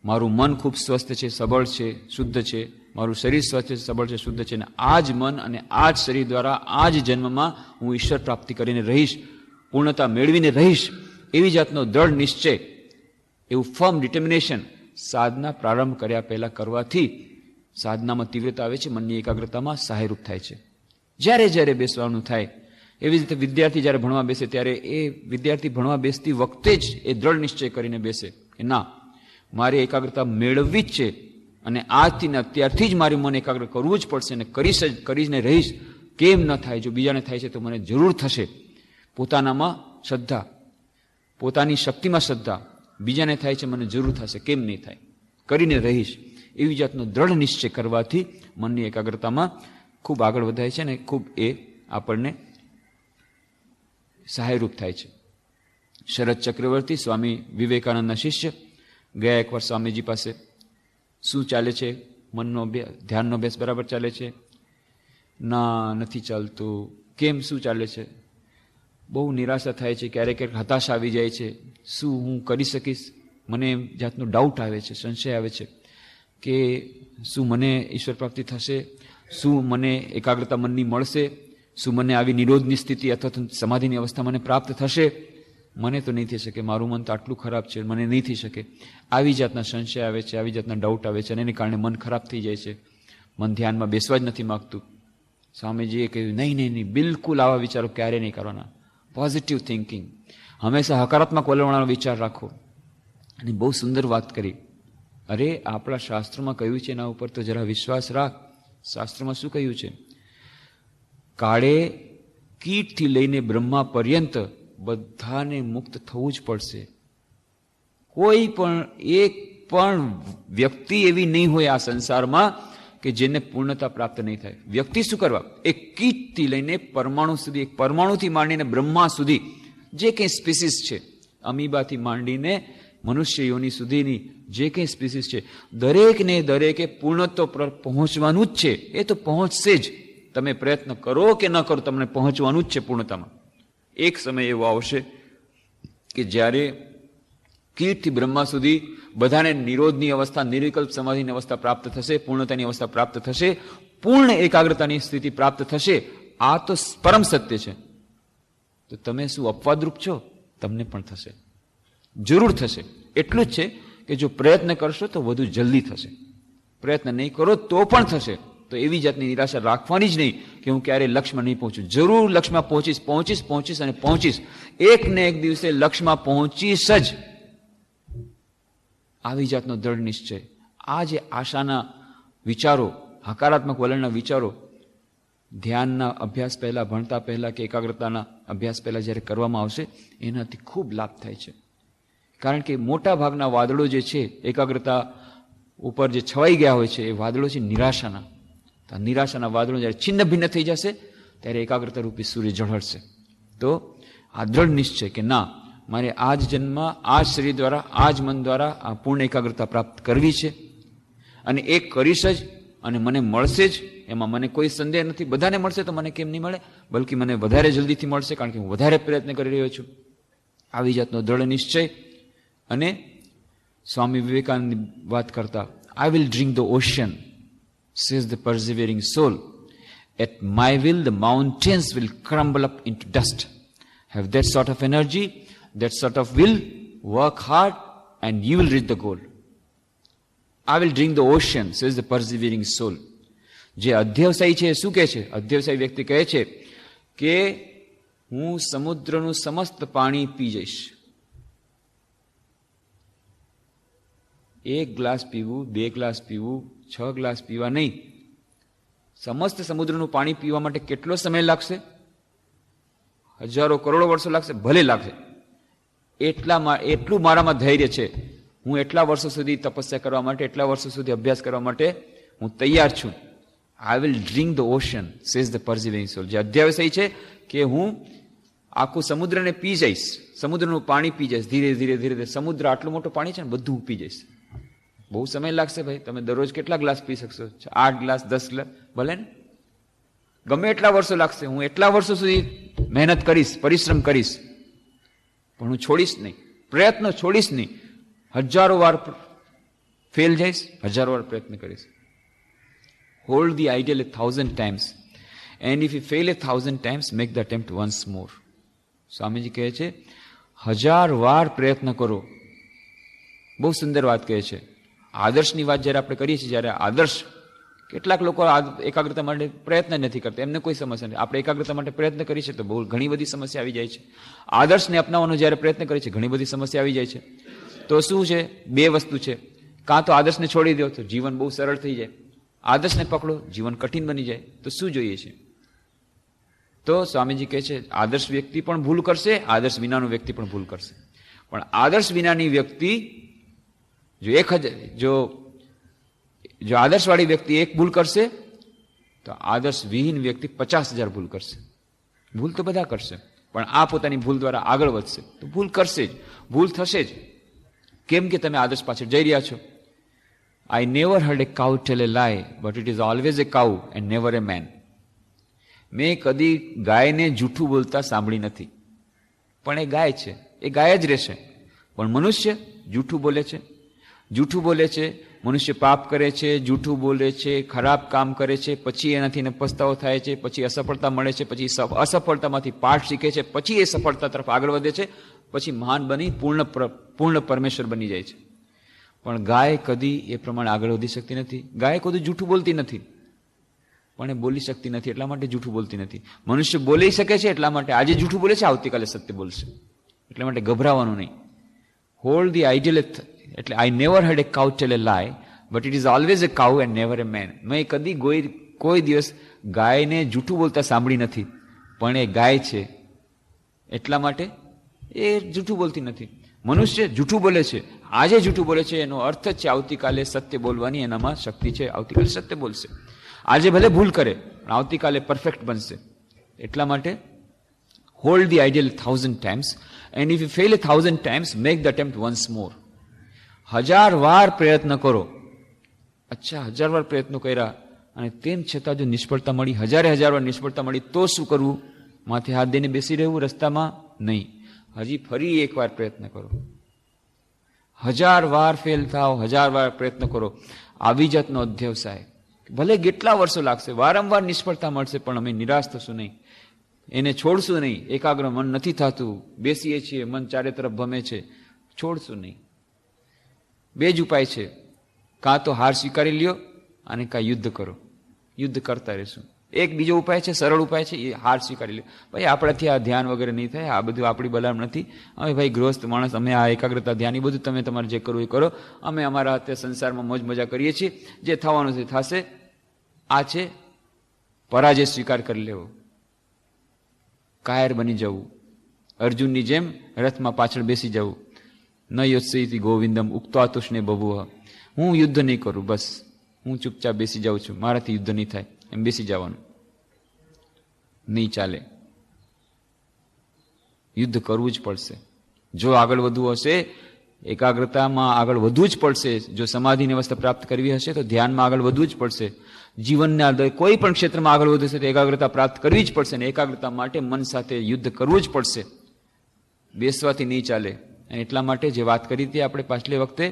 S1: મારું મન ખૂબ સ્વસ્થ છે, સબળ છે, શુદ્ધ છે, મારું શરીર સ્વસ્થ છે, સબળ છે, શુદ્ધ છે, અને આ જ મન અને આ જ શરીર દ્વારા આ જ જન્મમાં હું ઈશ્વર પ્રાપ્તિ કરીને રહીશ, પૂર્ણતા મેળવીને રહીશ, એવી જાતનો દ્રઢ નિશ્ચય, એવું ફર્મ ડિટર્મિનેશન સાધના પ્રારંભ કર્યા પહેલાં કરવાથી સાધનામાં તીવ્રતા આવે છે, મનની એકાગ્રતામાં સહાયરૂપ થાય છે. જ્યારે જ્યારે બેસવાનું થાય, એવી રીતે વિદ્યાર્થી જ્યારે ભણવા બેસે ત્યારે એ વિદ્યાર્થી ભણવા બેસતી વખતે જ એ દ્રઢ નિશ્ચય કરીને બેસે કે ના, મારે એકાગ્રતા મેળવવી જ છે અને આજથી ને અત્યારથી જ મારે મન એકાગ્ર કરવું જ પડશે અને કરીને રહીશ. કેમ ન થાય? જો બીજાને થાય છે તો મને જરૂર થશે. પોતાનામાં શ્રદ્ધા, પોતાની શક્તિમાં શ્રદ્ધા, બીજાને થાય છે મને જરૂર થશે, કેમ નહીં થાય, કરીને રહીશ, એવી જાતનો દ્રઢ નિશ્ચય કરવાથી મનની એકાગ્રતામાં ખૂબ આગળ વધાય છે અને ખૂબ એ આપણને સહાયરૂપ થાય છે. શરદ ચક્રવર્તી, સ્વામી વિવેકાનંદના શિષ્ય, ગયા એકવાર સ્વામીજી પાસે, શું ચાલે છે? મનનો અભ્યાસ, ધ્યાનનો અભ્યાસ બરાબર ચાલે છે? ના, નથી ચાલતું. કેમ, શું ચાલે છે? બહુ નિરાશા થાય છે, ક્યારેક ક્યારેક હતાશા આવી જાય છે. શું હું કરી શકીશ? મને જાતનો ડાઉટ આવે છે, સંશય આવે છે કે શું મને ઈશ્વર પ્રાપ્તિ થશે? શું મને એકાગ્રતા મનની મળશે? શું મને આવી નિરોધની સ્થિતિ અથવા સમાધિની અવસ્થા મને પ્રાપ્ત થશે? મને તો નહીં થઈ શકે, મારું મન તો આટલું ખરાબ છે, મને નહીં થઈ શકે. આવી જાતના સંશય આવે છે, આવી જાતના ડાઉટ આવે છે અને એને કારણે મન ખરાબ થઈ જાય છે, મન ધ્યાનમાં બેસવા જ નથી માગતું. સ્વામીજીએ કહ્યું, નહીં, બિલકુલ આવા વિચારો ક્યારેય નહીં કરવાના. પોઝિટિવ થિંકિંગ, હંમેશા હકારાત્મક વલણવાળો વિચાર રાખો. અને બહુ સુંદર વાત કરી. અરે, આપણા શાસ્ત્રોમાં કહ્યું છે, એના ઉપર તો જરા વિશ્વાસ રાખ. શાસ્ત્રમાં શું કહ્યું છે? કાળે કીટથી લઈને બ્રહ્મા પર્યંત બધાને મુક્ત થવું જ પડશે. કોઈ પણ એક પણ વ્યક્તિ એવી નહીં હોય આ સંસારમાં કે જેને પૂર્ણતા પ્રાપ્ત નહીં થાય. વ્યક્તિ શું કરવા? એક કીટથી લઈને પરમાણુ સુધી, એક પરમાણુથી માંડીને બ્રહ્મા સુધી જે કંઈ સ્પીસીસ છે, અમીબાથી માંડીને મનુષ્ય યોનિ સુધીની જે કંઈ સ્પીસીસ છે, દરેકે પૂર્ણત્વ પર પહોંચવાનું જ છે. એ તો પહોંચશે જ. તમે પ્રયત્ન કરો કે ન કરો, તમને પહોંચવાનું જ છે પૂર્ણતામાં. એક સમય એવો આવશે કે જ્યારે કીટથી બ્રહ્મા સુધી બધાને નિરોધની અવસ્થા, નિર્વિકલ્પ સમાધિની અવસ્થા પ્રાપ્ત થશે, પૂર્ણતાની અવસ્થા પ્રાપ્ત થશે, પૂર્ણ એકાગ્રતાની સ્થિતિ પ્રાપ્ત થશે. આ તો પરમ સત્ય છે. તો તમે શું અપવાદરૂપ છો? તમને પણ થશે, જરૂર થશે. એટલું જ છે કે જો પ્રયત્ન કરશો તો વધુ જલ્દી થશે, પ્રયત્ન નહીં કરો તો પણ થશે. તો એવી જાતની નિરાશા રાખવાની જ નહીં કે હું ક્યારે લક્ષ્યમાં નહીં પહોંચું. જરૂર લક્ષ્યમાં પહોંચીશ. એક ને એક દિવસે લક્ષ્યમાં પહોંચીશ જ. આવી જાતનો દ્રઢ નિશ્ચય, આ જે આશાના વિચારો, હકારાત્મક વલણના વિચારો ધ્યાનના અભ્યાસ પહેલાં, ભણતા પહેલાં કે એકાગ્રતાના અભ્યાસ પહેલાં જ્યારે કરવામાં આવશે, એનાથી ખૂબ લાભ થાય છે. કારણ કે મોટા ભાગના વાદળો જે છે એકાગ્રતા ઉપર જે છવાઈ ગયા હોય છે, એ વાદળો છે નિરાશાના. નિરાશાના વાદળો જ્યારે છિન્ન ભિન્ન થઈ જશે ત્યારે એકાગ્રતા રૂપી સૂર્ય ઝળહળશે. તો આ દ્રઢ નિશ્ચય કે ના, મારે આ જ જન્મમાં, આ જ શરીર દ્વારા, આ જ મન દ્વારા આ પૂર્ણ એકાગ્રતા પ્રાપ્ત કરવી છે અને એ કરીશ જ અને મને મળશે જ. એમાં મને કોઈ સંદેહ નથી. બધાને મળશે તો મને કેમ નહીં મળે? બલકે મને વધારે જલ્દીથી મળશે, કારણ કે હું વધારે પ્રયત્ન કરી રહ્યો છું. આવી જાતનો દ્રઢ નિશ્ચય. અને સ્વામી વિવેકાનંદની વાત કરતા, આઈ will drink the ocean, says the persevering soul. At my will, the mountains will crumble up into dust. Have that sort of energy, that sort of will, work hard, and you will reach the goal. I will drink the ocean, says the persevering soul. જે અધ્યવસાયી છે એ શું કહે છે? અધ્યવસાયી વ્યક્તિ કહે છે કે હું સમુદ્રનું સમસ્ત પાણી પી જઈશ. 1 ગ્લાસ પીવું, 2 ગ્લાસ પીવું, 6 ગ્લાસ પીવા નહીં. સમસ્ત સમુદ્રનું પાણી પીવા માટે કેટલો સમય લાગશે? હજારો કરોડો વર્ષો લાગશે, ભલે લાગશે. એટલું મારામાં ધૈર્ય છે. હું એટલા વર્ષો સુધી તપસ્યા કરવા માટે, એટલા વર્ષો સુધી અભ્યાસ કરવા માટે હું તૈયાર છું. I will drink the ocean, says the perceiving soul. જે અધ્યાવસાય છે કે હું આખું સમુદ્રને પી જઈશ, સમુદ્રનું પાણી પી જઈશ, ધીરે ધીરે ધીરે ધીરે. સમુદ્ર આટલું મોટું પાણી છે ને, બધું હું પી જઈશ. બહુ સમય લાગશે ભાઈ. તમે દરરોજ કેટલા ગ્લાસ પી શકશો? 8 ગ્લાસ, 10 ગ્લાસ, ભલે ને, ગમે એટલા વર્ષો લાગશે. હું એટલા વર્ષો સુધી મહેનત કરીશ, પરિશ્રમ કરીશ, પણ હું છોડીશ નહીં, પ્રયત્ન છોડીશ નહીં. હજારો વાર ફેલ જઈશ, હજારો વાર પ્રયત્ન કરીશ. Hold the ideal 1000 times, and if you fail 1000 times, make the attempt once more. Swamiji કહે છે 1000 વાર પ્રયત્ન કરો. બહુ સુંદર વાત કહે છે. આદર્શની વાત જ્યારે આપણે કરીએ છીએ, જ્યારે આદર્શ, કેટલાક લોકો એકાગ્રતા માટે પ્રયત્ન નથી કરતા, એમને કોઈ સમસ્યા નથી. આપણે એકાગ્રતા માટે પ્રયત્ન કરીએ છીએ તો બહુ ઘણી બધી સમસ્યા આવી જાય છે. આદર્શને અપનાવવાનો જ્યારે પ્રયત્ન કરીએ છીએ, ઘણી બધી સમસ્યા આવી જાય છે. તો શું છે? 2 વસ્તુ છે. કાં તો આદર્શને છોડી દો તો જીવન બહુ સરળ થઈ જાય, આદર્શને પકડો, જીવન કઠિન બની જાય. તો શું જોઈએ છે? તો સ્વામીજી કહે છે આદર્શ વ્યક્તિ પણ ભૂલ કરશે, આદર્શ વિનાનો વ્યક્તિ પણ ભૂલ કરશે. પણ આદર્શ વિનાની વ્યક્તિ જો આદર્શવાળી વ્યક્તિ 1 ભૂલ કરશે તો આદર્શ વિહીન વ્યક્તિ 50,000 ભૂલ કરશે. ભૂલ તો બધા કરશે, પણ આ પોતાની ભૂલ દ્વારા આગળ વધશે તો ભૂલ કરશે જ, ભૂલ થશે જ. કેમ કે તમે આદર્શ પાછળ જઈ રહ્યા છો. I never heard a cow tell a lie, but it is always a cow and never a man. મેં કદી ગાયને જૂઠું બોલતા સાંભળી નથી, પણ એ ગાય છે, એ ગાય જ રહેશે. પણ મનુષ્ય જૂઠું બોલે છે, જૂઠું બોલે છે, મનુષ્ય પાપ કરે છે, જૂઠું બોલે છે, ખરાબ કામ કરે છે, પછી એનાથી પસ્તાવો થાય છે, પછી અસફળતા મળે છે, પછી અસફળતામાંથી પાઠ શીખે છે, પછી એ સફળતા તરફ આગળ વધે છે, પછી મહાન બની પૂર્ણ પરમેશ્વર બની જાય છે. પણ ગાય કદી એ પ્રમાણે આગળ વધી શકતી નથી. ગાય કદી જૂઠું બોલતી નથી, પણ એ બોલી શકતી નથી, એટલા માટે જૂઠું બોલતી નથી. મનુષ્ય બોલી શકે છે, એટલા માટે આજે જૂઠું બોલે છે, આવતીકાલે સત્ય બોલશે. એટલા માટે ગભરાવાનું નહીં. Hold the ideal. એટલે I never had a cow tell a lie, but it is always a cow and never a man. મેં કદી કોઈ દિવસ ગાયને જૂઠું બોલતા સાંભળી નથી, પણ એ ગાય છે એટલા માટે એ જૂઠું બોલતી નથી. મનુષ્ય જૂઠું બોલે છે, આજે જૂઠું બોલે છે, એનો અર્થ જ છે આવતીકાલે સત્ય બોલવાની એનામાં શક્તિ છે, આવતીકાલે સત્ય બોલશે. આજે ભલે ભૂલ કરે પણ આવતીકાલે પરફેક્ટ બનશે. એટલા માટે hold the ideal 1000 times, and if you fail 1000 times, make the attempt once more. 1000 વાર પ્રયત્ન કરો. અચ્છા, 1000 વાર પ્રયત્નો કર્યા અને તેમ છતાં જો નિષ્ફળતા મળી, 1000 વાર નિષ્ફળતા મળી, તો શું કરવું? માથે હાથ દઈને બેસી રહેવું રસ્તામાં? નહીં, હજી ફરી 1 વાર પ્રયત્ન કરો. 1000 વાર ફેલ થાવ, 1000 વાર પ્રયત્ન કરો. આવી જાતનો અધ્યવસાય. ભલે કેટલા વર્ષો લાગશે, વારંવાર નિષ્ફળતા મળશે, પણ અમે નિરાશ થશું નહીં, એને છોડશું નહીં. એકાગ્ર મન નથી થતું, બેસીએ છીએ, મન ચારે તરફ ભમે છે, છોડશું નહીં. 2 જ ઉપાય છે, કાં તો હાર સ્વીકારી લ્યો અને કાં યુદ્ધ કરો. યુદ્ધ કરતા રહેશું. એક બીજો ઉપાય છે, સરળ ઉપાય છે, એ હાર સ્વીકારી લ્યો. ભાઈ આપણાથી આ ધ્યાન વગેરે નહીં થાય, આ બધું આપણી બલામ નથી. અમે ભાઈ ગૃહસ્થ માણસ, અમે આ એકાગ્રતા ધ્યાન એ બધું તમે તમારે જે કરવું એ કરો. અમે અમારા હાથે સંસારમાં મોજ મજા કરીએ છીએ, જે થવાનું છે થશે. આ છે પરાજય સ્વીકાર કરી લેવો, કાયર બની જવું, અર્જુનની જેમ રથમાં પાછળ બેસી જવું. ન યોત્સયતિ ગોવિંદમ ઉક્ત્વા તુષ્ણે બભુવ. હું યુદ્ધ નહીં કરું, બસ હું ચૂપચાપ બેસી જાઉં છું, મારાથી યુદ્ધ નહીં થાય, એમ બેસી જવાનું નહીં ચાલે. યુદ્ધ કરવું જ પડશે. જો આગળ વધવું હશે, એકાગ્રતામાં આગળ વધવું જ પડશે. જો સમાધિની અવસ્થા પ્રાપ્ત કરવી હશે તો ધ્યાનમાં આગળ વધવું જ પડશે. જીવનના કોઈ પણ ક્ષેત્રમાં આગળ વધવું હશે તો એકાગ્રતા પ્રાપ્ત કરવી જ પડશે. ને એકાગ્રતા માટે મન સાથે યુદ્ધ કરવું જ પડશે, બેસવાથી નહીં ચાલે. અને એટલા માટે જે વાત કરી હતી આપણે પાછલી વખતે,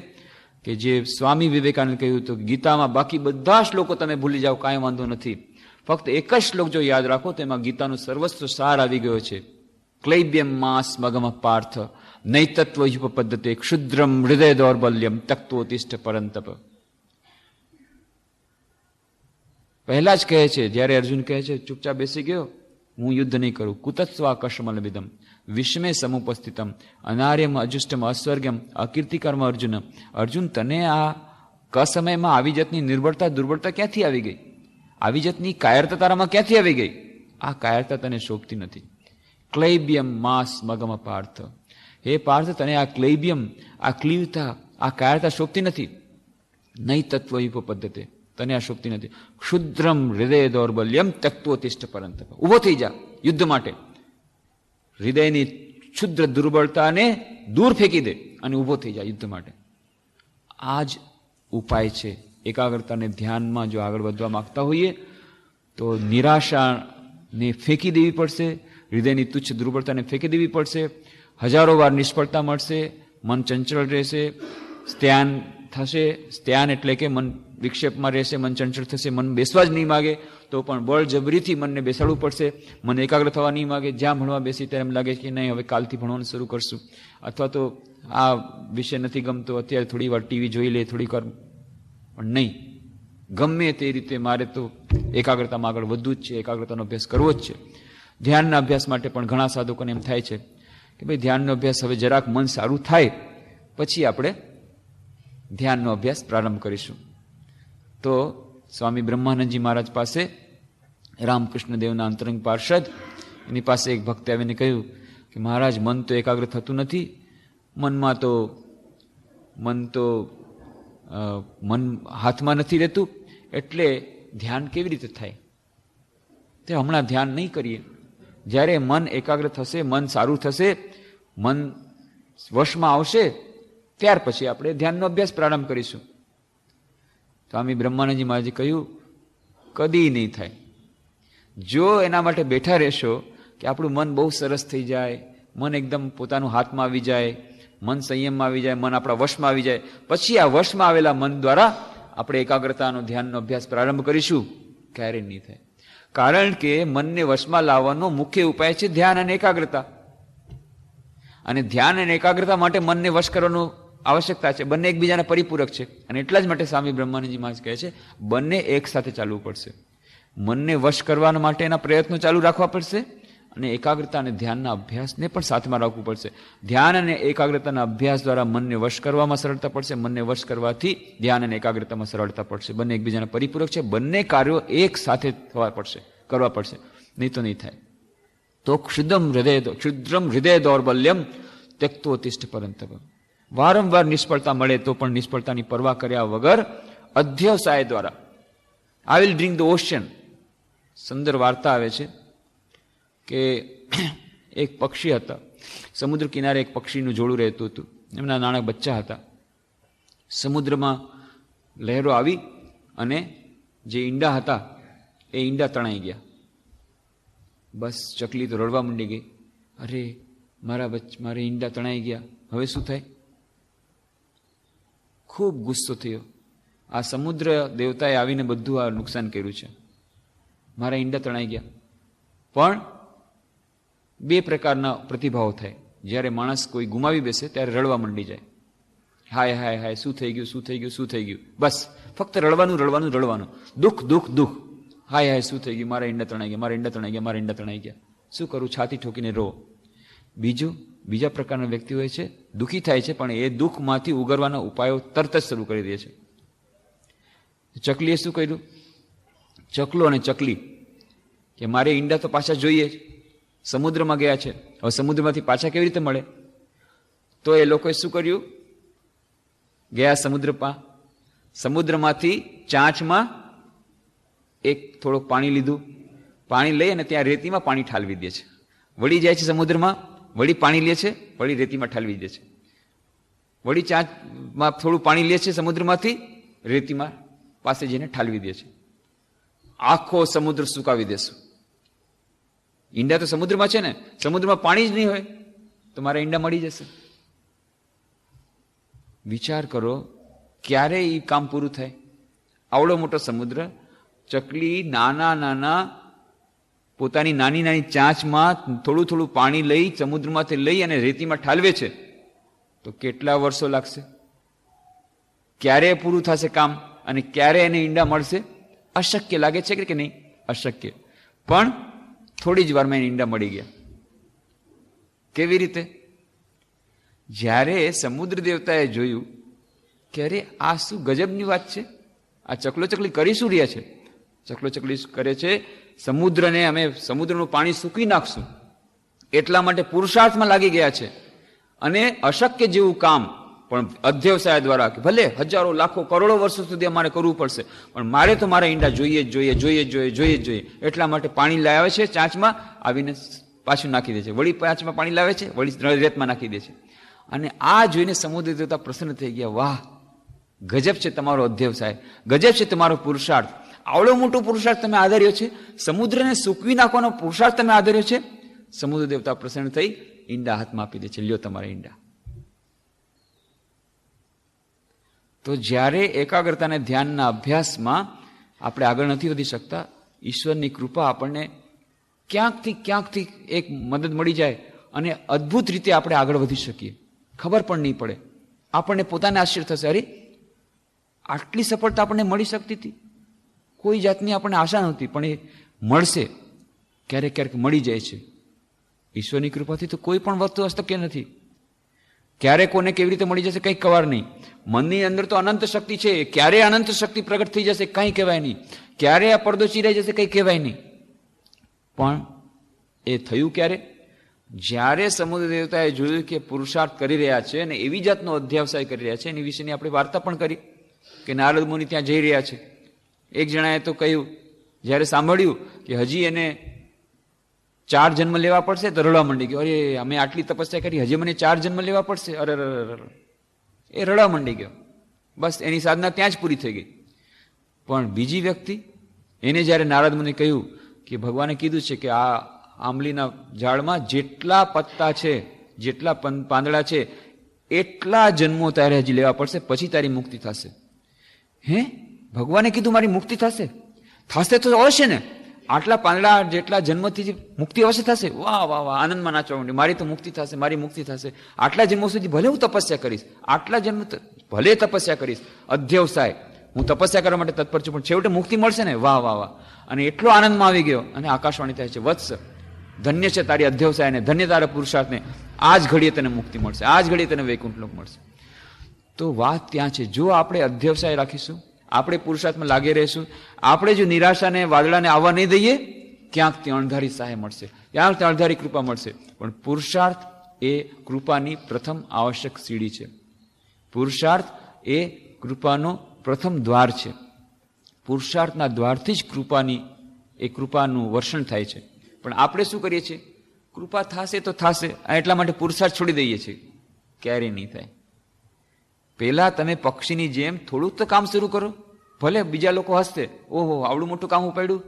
S1: કે જે સ્વામી વિવેકાનંદ કહ્યું હતું, ગીતામાં બાકી બધા શ્લોકો તમે ભૂલી જાઓ, કાંઈ વાંધો નથી, ફક્ત એક જ શ્લોક જો યાદ રાખો તો એમાં ગીતાનું સર્વસ્વ સાર આવી ગયો છે. ક્લૈબ્યમ માસ મગમ પાર્થ નૈતત્વ યુપપદ્ધતે ક્ષુદ્રમ હૃદય દૌર્બલ્યમ તક્તોતિષ્ઠ પરંતપ. પહેલા જ કહે છે, જ્યારે અર્જુન કહે છે ચૂપચાપ બેસી ગયો, હું યુદ્ધ નહીં કરું, કુતસ્વા કશમલ વિદમ, વિષમે સમુપસ્થિતમ અનાર્યમ અજુષ્ટમ અસ્વર્ગમ અકીર્તિકર્મ અર્જુન. અર્જુન, તને આ કસમયમાં આવી જાતની નિર્બળતા દુર્બળતા ક્યાંથી આવી ગઈ? આવી જાતની કાયરતા તારામાં ક્યાંથી આવી ગઈ? આ કાયરતા તને શોભતી નથી. ક્લૈબ્યમ માસ મગમ પાર્થ. હે પાર્થ, તને આ ક્લૈબ્યમ, આ ક્લીવતા, આ કાયરતા શોભતી નથી. નહીં તત્વ પદ્ધતિ, તને આ શોભતી નથી. ક્ષુદ્રમ હૃદય દૌર્બલ્યમ તક્તોતિષ્ઠ પરંતપ. ઊભો થઈ જા યુદ્ધ માટે. હૃદયની ક્ષુદ્ર દુર્બળતાને દૂર ફેંકી દે અને ઊભો થઈ જા યુદ્ધ માટે. આ જ ઉપાય છે. એકાગ્રતાને ધ્યાનમાં જો આગળ વધવા માંગતા હોઈએ તો નિરાશાને ફેંકી દેવી પડશે, હૃદયની તુચ્છ દુર્બળતાને ફેંકી દેવી પડશે. હજારો વાર નિષ્ફળતા મળશે, મન ચંચળ રહેશે, સ્ત્યાન થશે. સ્ત્યાન એટલે કે મન વિક્ષેપમાં રહેશે, મન ચંચળ થશે, મન બેસવા જ નહીં માગે તો પણ બળજબરીથી મનને બેસાડવું પડશે. મન એકાગ્ર થવા નહીં માગે. જ્યાં ભણવા બેસી ત્યારે એમ લાગે કે નહીં હવે કાલથી ભણવાનું શરૂ કરશું, અથવા તો આ વિષય નથી ગમતો, અત્યારે થોડી વાર ટીવી જોઈ લે, થોડીક વાર. પણ નહીં, ગમે તે રીતે મારે તો એકાગ્રતામાં આગળ વધવું જ છે, એકાગ્રતાનો અભ્યાસ કરવો જ છે. ધ્યાનના અભ્યાસ માટે પણ ઘણા સાધકોને એમ થાય છે કે ભાઈ ધ્યાનનો અભ્યાસ હવે જરાક મન સારું થાય પછી આપણે ધ્યાનનો અભ્યાસ પ્રારંભ કરીશું. તો સ્વામી બ્રહ્માનંદજી મહારાજ પાસે રામકૃષ્ણ દેવના અંતરંગ પાર્ષદ, એની પાસે એક ભક્તે આવીને કહ્યું કે મહારાજ, મન તો એકાગ્ર થતું નથી, મન હાથમાં નથી રહેતું, એટલે ધ્યાન કેવી રીતે થાય? તે હમણાં ધ્યાન નહીં કરીએ. જ્યારે મન એકાગ્ર થશે, મન સારું થશે, મન વશમાં આવશે, ત્યાર પછી આપણે ધ્યાનનો અભ્યાસ પ્રારંભ કરીશું. સ્વામી બ્રહ્માનંદજી મહારાજે કહ્યું, કદી નહીં થાય. જો એના માટે બેઠા રહેશો કે આપણું મન બહુ સરસ થઈ જાય, મન એકદમ પોતાનું હાથમાં આવી જાય, મન સંયમમાં આવી જાય, મન આપણા વશમાં આવી જાય, પછી આ વશમાં આવેલા મન દ્વારા આપણે એકાગ્રતાનો ધ્યાનનો અભ્યાસ પ્રારંભ કરીશું, ક્યારેય નહીં થાય. કારણ કે મનને વશમાં લાવવાનો મુખ્ય ઉપાય છે ધ્યાન અને એકાગ્રતા. અને ધ્યાન અને એકાગ્રતા માટે મનને વશ કરવાનું આવશ્યકતા છે. બંને એકબીજાના પરિપૂરક છે. અને એટલા જ માટે સ્વામી બ્રહ્માનંદજી મહારાજ કહે છે બંને એક સાથે ચાલવું પડશે. મનને વશ કરવા માટે એના પ્રયત્નો ચાલુ રાખવા પડશે, અને એકાગ્રતા અને ધ્યાનના અભ્યાસને પણ સાથમાં રાખવું પડશે. ધ્યાન અને એકાગ્રતાના અભ્યાસ દ્વારા મનને વશ કરવામાં સરળતા પડશે, મનને વશ કરવાથી ધ્યાન અને એકાગ્રતામાં સરળતા પડશે. બંને એકબીજાના પરિપૂરક છે. બંને કાર્યો એક સાથે થવા પડશે, કરવા પડશે, નહીં તો નહીં થાય. તો ક્ષુદ્રમ હૃદય દૌર્બલ્યમ ત્યક્તોતિષ્ઠ પરંતપ. વારંવાર નિષ્ફળતા મળે તો પણ નિષ્ફળતાની પરવા કર્યા વગર અધ્યવસાય દ્વારા I will drink the ocean. સુંદર વાર્તા આવે છે કે એક પક્ષી હતા, સમુદ્ર કિનારે એક પક્ષીનું જોડું રહેતું હતું. એમના નાના બચ્ચા હતા. સમુદ્રમાં લહેરો આવી અને જે ઈંડા હતા એ ઈંડા તણાઈ ગયા. બસ ચકલી તો રડવા માંડી ગઈ, અરે મારે ઈંડા તણાઈ ગયા, હવે શું થાય? ખૂબ ગુસ્સો થયો. આ સમુદ્ર દેવતાએ આવીને બધું આ નુકસાન કર્યું છે, મારા ઈંડા તણાઈ ગયા. પણ બે પ્રકારના પ્રતિભાવો થાય. જ્યારે માણસ કોઈ ગુમાવી બેસે ત્યારે રડવા માંડી જાય, હાય હાય હાય, શું થઈ ગયું, શું થઈ ગયું, શું થઈ ગયું. બસ ફક્ત રડવાનું રડવાનું રડવાનું, દુઃખ દુઃખ દુઃખ, હાય હાય શું થઈ ગયું, મારા ઈંડા તણાઈ ગયા, મારા ઈંડા તણાઈ ગયા, મારા ઈંડા તણાઈ ગયા. શું કરું? છાતી ઠોકીને રો. બીજા પ્રકારના વ્યક્તિ હોય છે, દુઃખી થાય છે પણ એ દુઃખમાંથી ઉગરવાના ઉપાયો તરત જ શરૂ કરી દે છે. ચકલીએ શું કર્યું? ચકલો અને ચકલી કે મારે ઈંડા તો પાછા જોઈએ, સમુદ્રમાં ગયા છે, હવે સમુદ્રમાંથી પાછા કેવી રીતે મળે? તો એ લોકોએ શું કર્યું? ગયા સમુદ્રમાંથી ચાંચમાં એક થોડુંક પાણી લીધું, પાણી લઈ અને ત્યાં રેતીમાં પાણી ઠાલવી દે છે. વળી જાય છે સમુદ્રમાં, વળી પાણી લે છે, વળી રેતીમાં ઠાલવી દે છે. વળી ચાંચમાં થોડું પાણી લે છે સમુદ્રમાંથી, રેતીમાં પાસે જઈને ઠાલવી દે છે. આખો સમુદ્ર સુકાવી દેશું. ઈંડા તો સમુદ્રમાં છે ને, સમુદ્રમાં પાણી જ નહીં હોય તો મારા ઈંડા મળી જશે. વિચાર કરો ક્યારે એ કામ પૂરું થાય? આવડો મોટો સમુદ્ર, ચકલી નાના પોતાની નાની નાની ચાંચમાં થોડું થોડું પાણી લઈ સમુદ્રમાંથી લઈ અને રેતીમાં ઠાલવે છે, તો કેટલા વર્ષો લાગશે? ક્યારે પૂરું થશે કામ અને ક્યારે એને ઈંડા મળશે? અશક્ય લાગે છે કે નહીં? અશક્ય. પણ થોડી જ વારમાં એને ઈંડા મળી ગયા. કેવી રીતે? જ્યારે સમુદ્ર દેવતાએ જોયું કે અરે આ શું ગજબની વાત છે, આ ચકલો ચકલી કરી શું રહ્યા છે? ચકલો ચકલી કરે છે, સમુદ્રને અમે સમુદ્રનું પાણી સૂકી નાખશું એટલા માટે પુરુષાર્થમાં લાગી ગયા છે. અને અશક્ય જેવું કામ પણ અધ્યવસાય દ્વારા, કે ભલે હજારો લાખો કરોડો વર્ષો સુધી અમારે કરવું પડશે, પણ મારે તો મારા ઈંડા જોઈએ જ જોઈએ, જોઈએ જ જોઈએ, જોઈએ જ જોઈએ. એટલા માટે પાણી લાવે છે ચાંચમાં, આવીને પાછું નાખી દે છે. વળી ચાંચમાં પાણી લાવે છે, વળી રેતમાં નાખી દે છે. અને આ જોઈને સમુદ્ર દેવતા પ્રસન્ન થઈ ગયા. વાહ, ગજબ છે તમારો અધ્યવસાય, ગજબ છે તમારો પુરુષાર્થ. આવડો મોટો પુરુષાર્થ તમે આદર્યો છે, સમુદ્રને સૂકવી નાખવાનો પુરુષાર્થ તમે આદર્યો છે. સમુદ્ર દેવતા પ્રસન્ન થઈ ઈંડા હાથમાં આપી દે છે, લ્યો તમારા ઈંડા. તો જ્યારે એકાગ્રતા અને ધ્યાનના અભ્યાસમાં આપણે આગળ નથી વધી શકતા, ઈશ્વરની કૃપા આપણને ક્યાંકથી એક મદદ મળી જાય અને અદ્ભુત રીતે આપણે આગળ વધી શકીએ, ખબર પણ નહીં પડે. આપણને પોતાને આશ્ચર્ય થશે, અરે આટલી સફળતા આપણને મળી શકતી હતી, કોઈ જાતની આપણને આશા નહોતી, પણ એ મળશે, ક્યારેક ક્યારેક મળી જાય છે. ઈશ્વરની કૃપાથી તો કોઈ પણ વસ્તુ અશક્ય નથી. ક્યારે કોને કેવી રીતે મળી જશે કંઈ ખબર નહીં. મનની અંદર તો અનંત શક્તિ છે, ક્યારે અનંત શક્તિ પ્રગટ થઈ જશે કંઈ કહેવાય નહીં, ક્યારે આ પડદો ચીરાઈ જશે કંઈ કહેવાય નહીં. પણ એ થયું ક્યારે? જ્યારે સમુદ્ર દેવતાએ જોયું કે પુરુષાર્થ કરી રહ્યા છે અને એવી જાતનો અધ્યવસાય કરી રહ્યા છે, એની વિશેની આપણે વાર્તા પણ કરી કે નારદ મુનિ ત્યાં જઈ રહ્યા છે. એક જણાએ તો કહ્યું, જ્યારે સાંભળ્યું કે હજી એને 4 જન્મ લેવા પડશે તો રડવા માંડી ગયો. અરે અમે આટલી તપસ્યા કરી, હજી મને 4 જન્મ લેવા પડશે? અરે એ રડવા માંડી ગયો. બસ એની સાધના ત્યાં જ પૂરી થઈ ગઈ. પણ બીજી વ્યક્તિ, એને જ્યારે નારદ મુનિએ કહ્યું કે ભગવાને કીધું છે કે આ આંબલીના ઝાડમાં જેટલા પત્તા છે, જેટલા પાંદડા છે, એટલા જન્મો તારે હજી લેવા પડશે, પછી તારી મુક્તિ થશે. હે, ભગવાને કીધું મારી મુક્તિ થશે? થશે તો અવશ્ય ને, આટલા પાંદડા જેટલા જન્મથી મુક્તિ અવશ્ય થશે. વાહ વાહ વાહ, આનંદમાં નાચવા માંડી, મારી તો મુક્તિ થશે, મારી મુક્તિ થશે. આટલા જન્મો સુધી ભલે હું તપસ્યા કરીશ, આટલા જન્મ ભલે તપસ્યા કરીશ, અધ્યવસાય હું તપસ્યા કરવા માટે તત્પર છું, પણ છેવટે મુક્તિ મળશે ને. વાહ વાહ વાહ. અને એટલો આનંદમાં આવી ગયો અને આકાશવાણી થાય છે, વત્સ ધન્ય છે તારી અધ્યવસાયને, ધન્ય તારા પુરુષાર્થને, આ જ ઘડીએ તને મુક્તિ મળશે, આ જ ઘડીએ તને વૈકુંઠ લોક મળશે. તો વાત ત્યાં છે, જો આપણે અધ્યવસાય રાખીશું, આપણે પુરુષાર્થમાં લાગી રહીશું, આપણે જો નિરાશાને વાદળાને આવવા નહીં દઈએ, ક્યાંક ત્યાં અણધારી સહાય મળશે, ક્યાંક ત્યાં અણધારી કૃપા મળશે. પણ પુરુષાર્થ એ કૃપાની પ્રથમ આવશ્યક સીડી છે. પુરુષાર્થ એ કૃપાનો પ્રથમ દ્વાર છે. પુરુષાર્થના દ્વારથી જ કૃપાનું વર્ષણ થાય છે. પણ આપણે શું કરીએ છીએ? કૃપા થશે તો થશે, એટલા માટે પુરુષાર્થ છોડી દઈએ છીએ. ક્યારેય નહીં થાય. પહેલા તમે પક્ષીની જેમ થોડુંક તો કામ શરૂ કરો, ભલે બીજા લોકો હસશે, ઓહો આવડું મોટું કામ ઉપાડ્યું,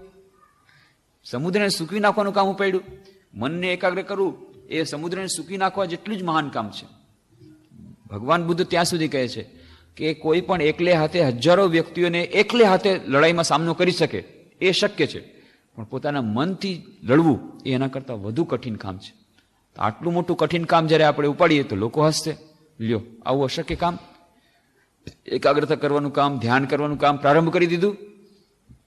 S1: સમુદ્રને સૂકવી નાખવાનું કામ ઉપાડ્યું. મનને એકાગ્ર કરવું એ સમુદ્રને સૂકવી નાખવા જેટલું જ મહાન કામ છે. ભગવાન બુદ્ધ ત્યાં સુધી કહે છે કે કોઈ પણ એકલે હાથે હજારો વ્યક્તિઓને એકલે હાથે લડાઈમાં સામનો કરી શકે એ શક્ય છે, પણ પોતાના મનથી લડવું એ એના કરતાં વધુ કઠિન કામ છે. આટલું મોટું કઠિન કામ જ્યારે આપણે ઉપાડીએ તો લોકો હસશે, લ્યો આવું અશક્ય કામ. એકાગ્રતા કરવાનું કામ, ધ્યાન કરવાનું કામ પ્રારંભ કરી દીધું.